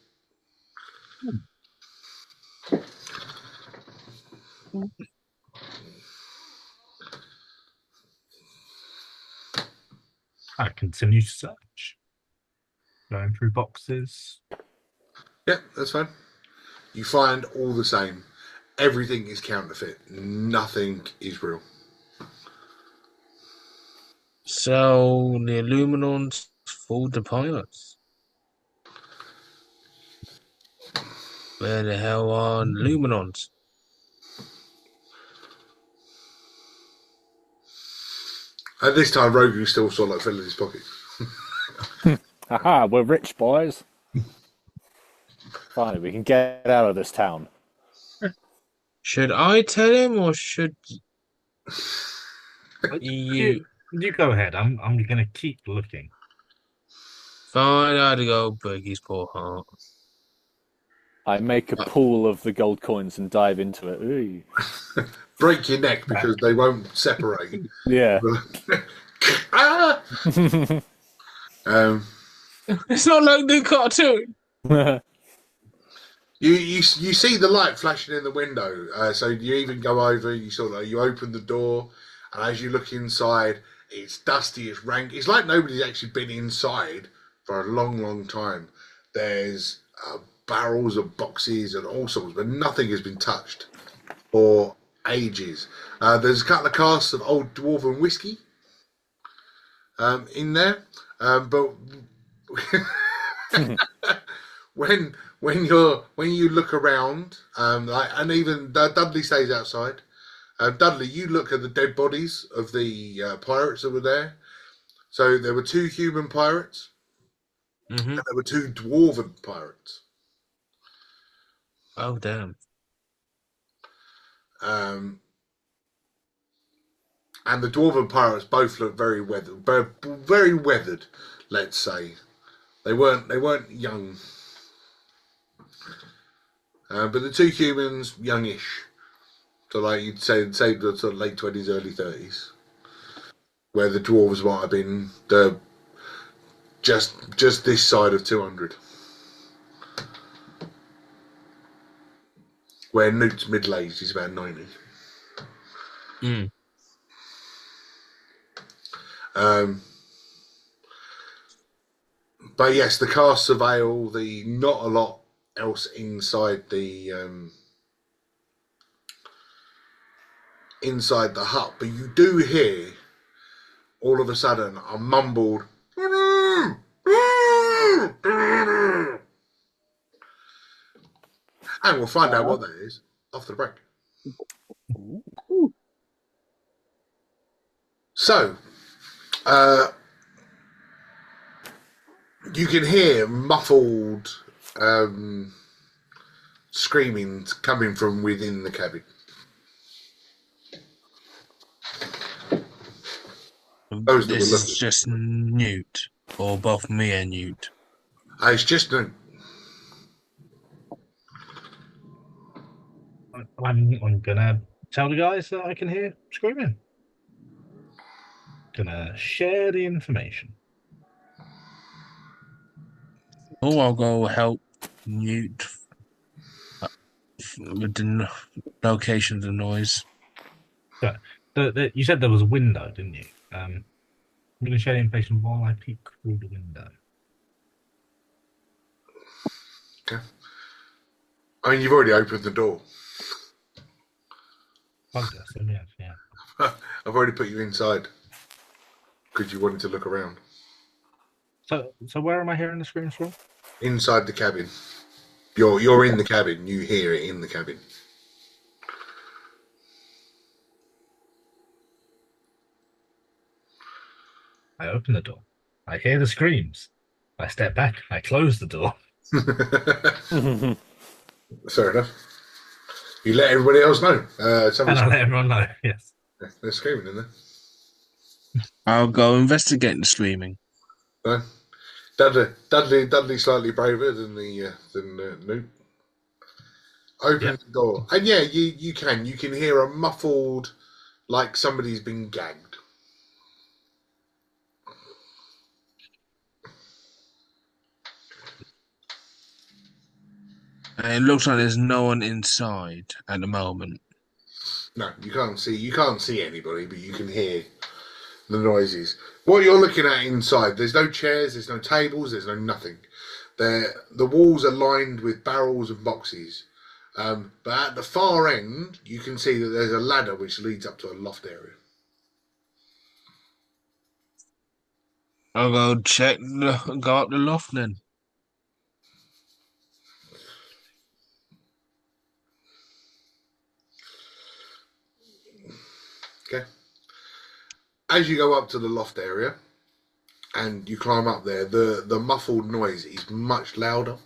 I continue to search. Going through boxes. Yeah, that's fine. You find all the same. Everything is counterfeit. Nothing is real. So the Illuminons fooled the pilots. Where the hell are the Illuminons? At this time, Rogu still sort of like filling his pockets. Haha, we're rich, boys. Finally, we can get out of this town. Should I tell him or should you? You go ahead. I'm gonna keep looking. Fine, I had to go break his poor heart. I make a pool of the gold coins and dive into it. Ooh. Break your neck because they won't separate. Yeah. Ah! It's not like the cartoon. You see the light flashing in the window, so you even go over. You open the door, and as you look inside, it's dusty, it's rank. It's like nobody's actually been inside for a long, long time. There's barrels of boxes and all sorts, but nothing has been touched for ages. There's a couple of casks of old dwarven whiskey in there, but when you look around, and even Dudley stays outside. Dudley, you look at the dead bodies of the pirates that were there. So there were 2 human pirates, Mm-hmm. and there were 2 dwarven pirates. Oh damn! And the dwarven pirates both look very weathered. Let's say they weren't young, but the 2 humans youngish. So like you'd say the sort of late 20s, early 30s, where the dwarves might have been just this side of 200, where Newt's middle aged, he's about 90. Mm. But yes, the casks of ale, not a lot else inside the hut, but you do hear all of a sudden a mumbled and we'll find out what that is after the break. So you can hear muffled screaming coming from within the cabin. Those that This were is looking. just Newt, or both me and Newt. It's just Newt. I'm gonna tell the guys that I can hear screaming. Gonna share the information. Oh, I'll go help Newt with the location of the noise. So, you said there was a window, didn't you? I'm gonna share the information while I peek through the window. Okay. I mean, you've already opened the door. Oh, yes, yes, yeah. I've already put you inside because you wanted to look around. So where am I hearing the screams from? Inside the cabin. You're in the cabin. You hear it in the cabin. I open the door. I hear the screams. I step back. I close the door. Fair enough. You let everybody else know. And I let everyone know, yes. They're screaming in there. I'll go investigate the screaming. Dudley slightly braver than Newt. Open the door, and yeah, you can hear a muffled, like somebody's been gagged. And it looks like there's no one inside at the moment. No, you can't see anybody, but you can hear the noises. What you're looking at inside, there's no chairs, there's no tables, there's no nothing. The walls are lined with barrels and boxes. But at the far end, you can see that there's a ladder which leads up to a loft area. I'll go go up the loft then. Okay. As you go up to the loft area and you climb up there, the muffled noise is much louder.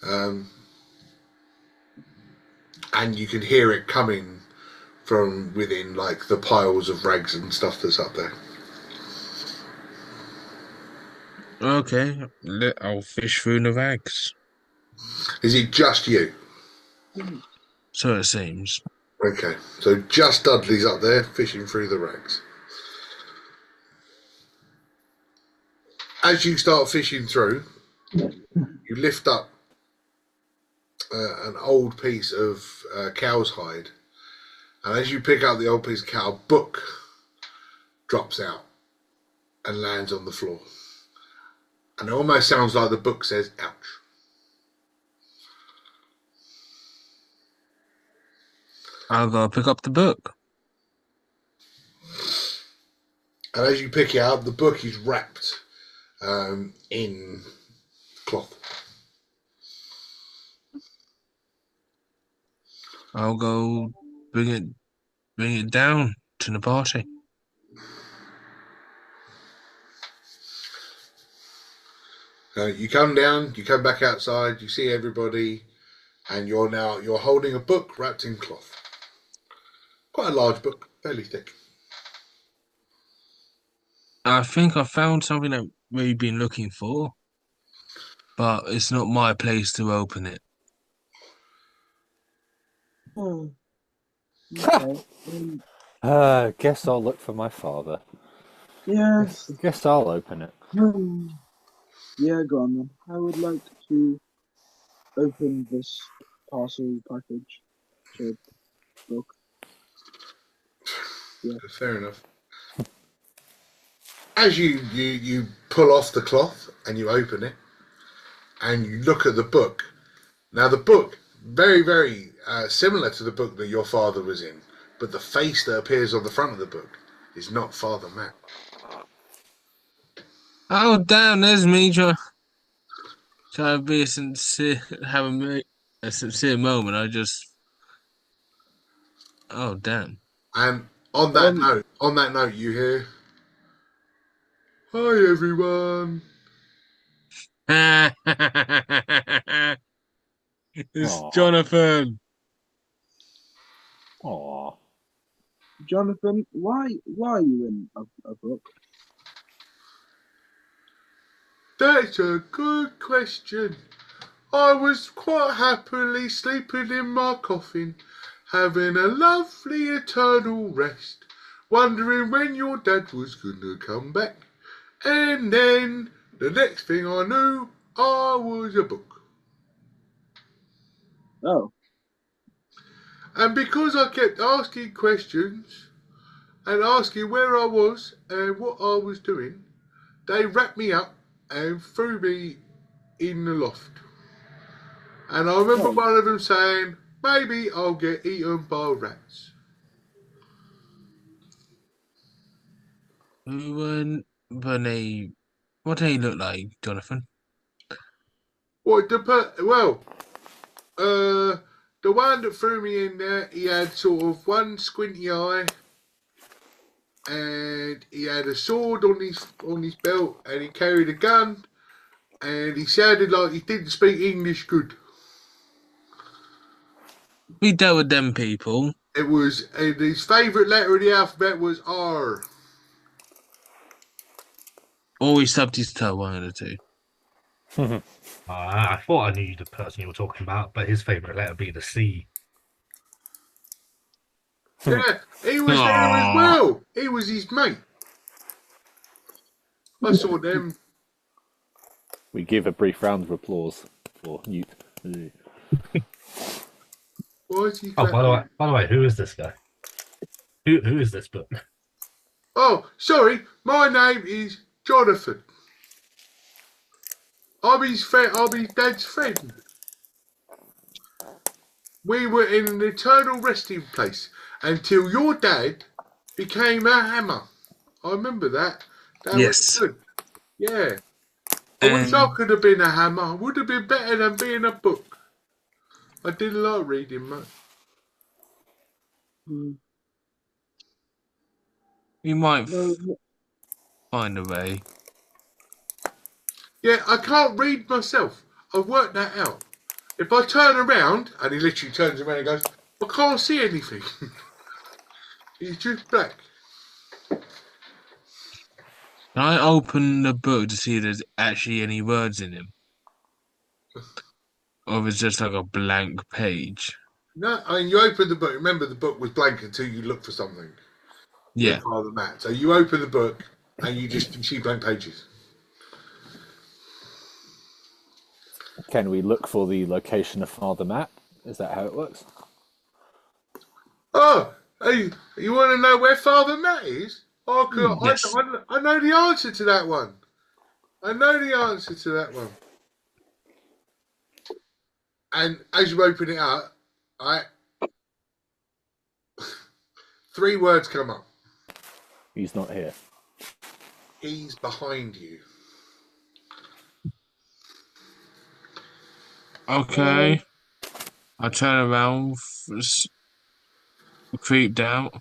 And you can hear it coming from within, like the piles of rags and stuff that's up there. Okay, I'll fish through the rags. Is it just you? So it seems. Okay, so just Dudley's up there fishing through the racks. As you start fishing through, you lift up an old piece of cow's hide, and as you pick up the old piece of cow, a book drops out and lands on the floor. And it almost sounds like the book says, ouch. I'll go pick up the book. And as you pick it up, the book is wrapped in cloth. I'll go bring it down to the party. You come down, you come back outside, you see everybody, and you're holding a book wrapped in cloth. Quite a large book, fairly thick. I think I found something that we've been looking for, but it's not my place to open it. Oh. Okay. Guess I'll look for my father. Yes. Guess I'll open it. Yeah, go on then. I would like to open this parcel package to book. Yeah. Fair enough. As you pull off the cloth and you open it, and you look at the book. Now the book, very, very similar to the book that your father was in, but the face that appears on the front of the book is not Father Matt. Oh damn! There's me trying to be sincere, have a sincere moment. Oh damn! And on that note, you hear, "Hi everyone." It's Aw. Jonathan. Aw. Jonathan, why are you in a book? That's a good question. I was quite happily sleeping in my coffin, having a lovely eternal rest, wondering when your dad was gonna come back. And then the next thing I knew, I was a book. Oh, And because I kept asking questions and asking where I was and what I was doing, they wrapped me up and threw me in the loft. And I remember Oh. one of them saying, maybe I'll get eaten by rats. What do they look like, Jonathan? The one that threw me in there, he had sort of one squinty eye, and he had a sword on his belt, and he carried a gun, and he sounded like he didn't speak English good. We dealt with them people. It was, and his favourite letter of the alphabet was R. Or we stubbed his toe, one of the two. I thought I knew the person you were talking about, but his favourite letter would be the C. Yeah, he was there as well. He was his mate. I saw them. We give a brief round of applause for Newt. Why is he Oh, clapping? by the way, who is this guy? Who is this book? Oh, sorry, my name is Jonathan. I'm his friend. I'm his dad's friend. We were in an eternal resting place until your dad became a hammer. I remember that. That Yes. was good. Yeah. I wish I And could have been a hammer. Would have been better than being a book. I didn't like reading much. we might no, find a way. Yeah, I can't read myself. I've worked that out. If I turn around, and he literally turns around and goes, I can't see anything. He's just black. Can I open the book to see if there's actually any words in him? Or if it's just like a blank page. No, I mean, you open the book. Remember, the book was blank until you look for something Yeah. with Father Matt. So you open the book and you see blank pages. Can we look for the location of Father Matt? Is that how it works? Oh, hey, you want to know where Father Matt is? Oh, Yes. I know the answer to that one. I know the answer to that one. And as you open it up, three words come up. He's not here. He's behind you. Okay. I turn around, creeped out.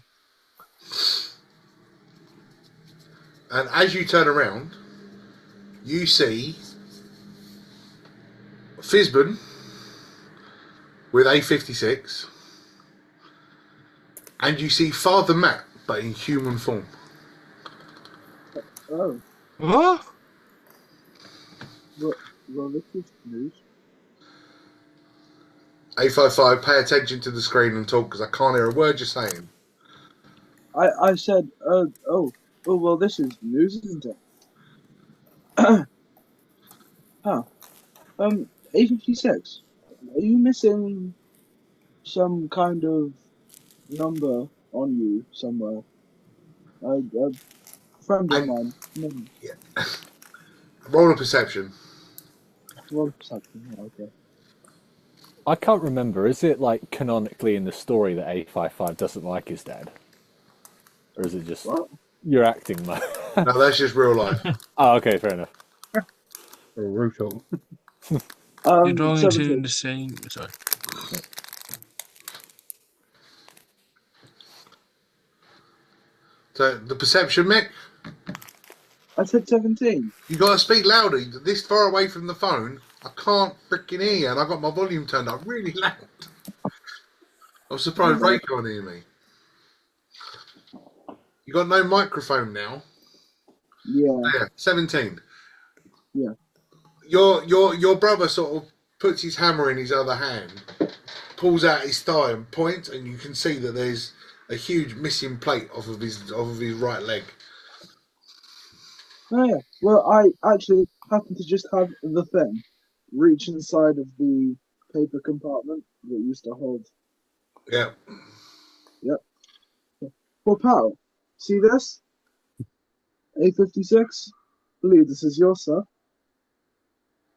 And as you turn around, you see Fizbin with A56, and you see Father Matt, but in human form. Oh, What? well, this is news. A55, pay attention to the screen and talk because I can't hear a word you're saying. I said, well, this is news, isn't it? Huh. A56. Are you missing some kind of number on you somewhere? A friend of And mine. No, roll a perception. well, something. Okay. I can't remember. Is it like canonically in the story that A55 doesn't like his dad? Or is it just What? you're acting, man? No, that's just real life. Oh, okay, fair enough. Brutal. You're going to 17. the same. Sorry. So the perception, Mick, I said 17. you got to speak louder. This far away from the phone, I can't freaking hear you, and I got my volume turned up really loud. I'm surprised Ray can't hear me. You got no microphone now. Yeah. Yeah, 17. Yeah. Your brother sort of puts his hammer in his other hand, pulls out his thigh and points, and you can see that there's a huge missing plate off of his right leg. Oh, yeah. Well, I actually happen to just have the thing reach inside of the paper compartment that used to hold. Yeah. Well, pal, see this? A56? Believe this is yours, sir.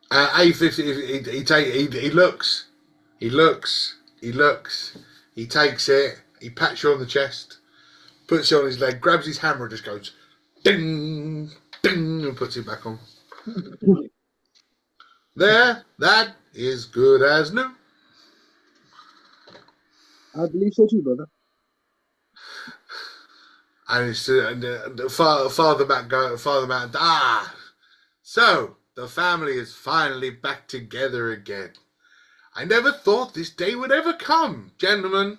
A50. He looks. He takes it. He pats you on the chest, puts it on his leg, grabs his hammer, and just goes ding, ding, and puts it back on. There, that is good as new. I believe so too, brother. And it's Father Matt. So the family is finally back together again. I never thought this day would ever come, gentlemen.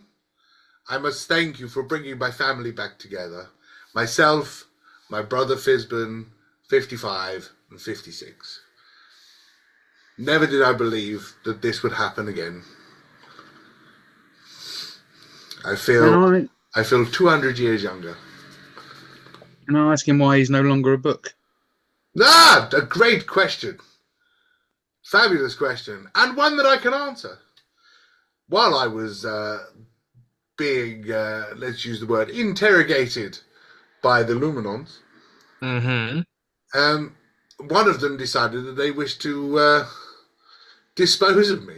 I must thank you for bringing my family back together. Myself, my brother Fizbin, 55 and 56. Never did I believe that this would happen again. I feel 200 years younger. Can I ask him why he's no longer a book? A great question. Fabulous question. And one that I can answer. While I was being, let's use the word, interrogated by the Luminons, one of them decided that they wished to dispose of me.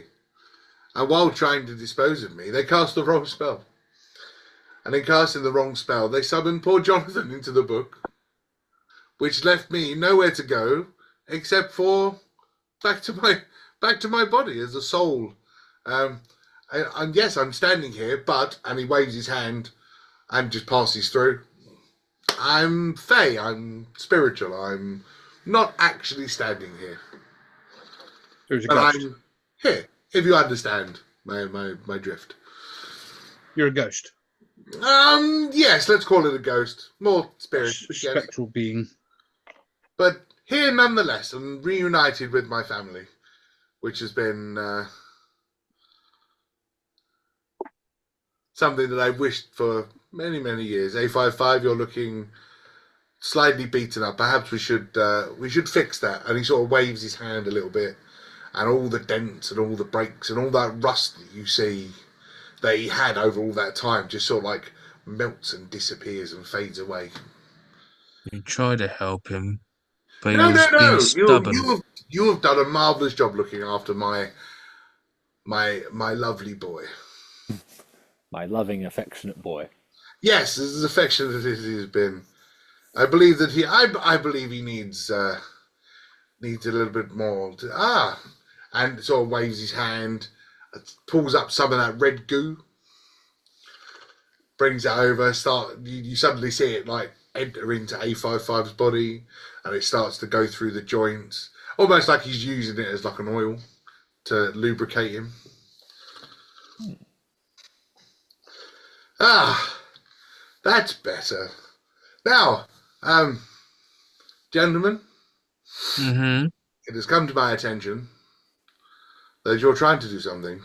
And while trying to dispose of me, they cast the wrong spell. And in casting the wrong spell, they summoned poor Jonathan into the book, which left me nowhere to go except for back to my body as a soul. And yes, I'm standing here, and he waves his hand and just passes through. I'm Fey, I'm spiritual, I'm not actually standing here. Who's a But ghost? I'm here, if you understand my drift. You're a ghost. Yes, let's call it a ghost. More spirit, yes. Spectral being. But here nonetheless, and reunited with my family, which has been something that I've wished for many, many years. A55, you're looking slightly beaten up. Perhaps we should fix that. And he sort of waves his hand a little bit, and all the dents and all the breaks and all that rust that you see that he had over all that time just sort of like melts and disappears and fades away. You try to help him, but he No, was no, being no. stubborn. You have done a marvelous job looking after my lovely boy. My loving, affectionate boy. Yes, as affectionate as he has been. I believe that I believe he needs a little bit more. And sort of waves his hand, pulls up some of that red goo, brings it over. You suddenly see it like enter into A55's body, and it starts to go through the joints, almost like he's using it as like an oil to lubricate him. That's better. Now, gentlemen, Mm-hmm. it has come to my attention that you're trying to do something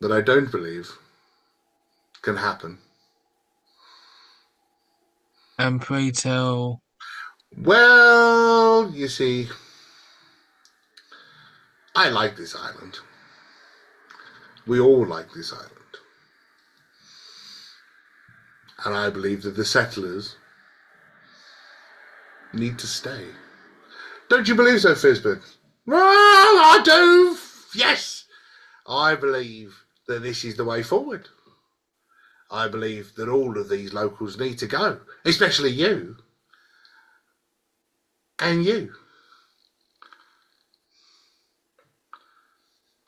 that I don't believe can happen. And pray tell. Well, you see, I like this island. We all like this island. And I believe that the settlers need to stay. Don't you believe so, Fizbin? Well, I do. Yes. I believe that this is the way forward. I believe that all of these locals need to go, especially you. And you.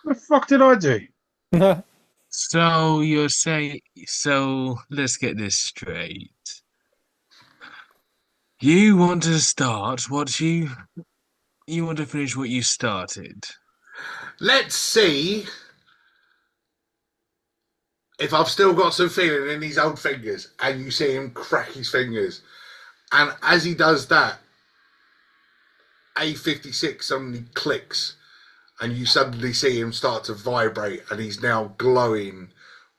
What the fuck did I do? So you're saying, so let's get this straight. You want to start what you want to finish what you started. Let's see if I've still got some feeling in these old fingers. And you see him crack his fingers. And as he does that, A56 suddenly clicks. And you suddenly see him start to vibrate, and he's now glowing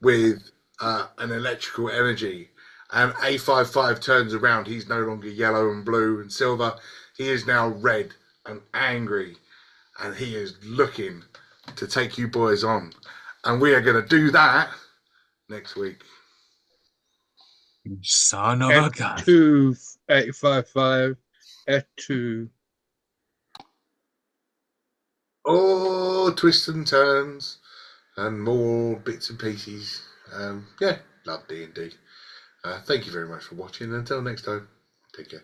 with an electrical energy. And A55 turns around. He's no longer yellow and blue and silver. He is now red and angry, and he is looking to take you boys on. And we are going to do that next week. Son of a gun. F2 855 F2. Oh, twists and turns and more bits and pieces. Yeah, love D&D. Thank you very much for watching. Until next time, take care.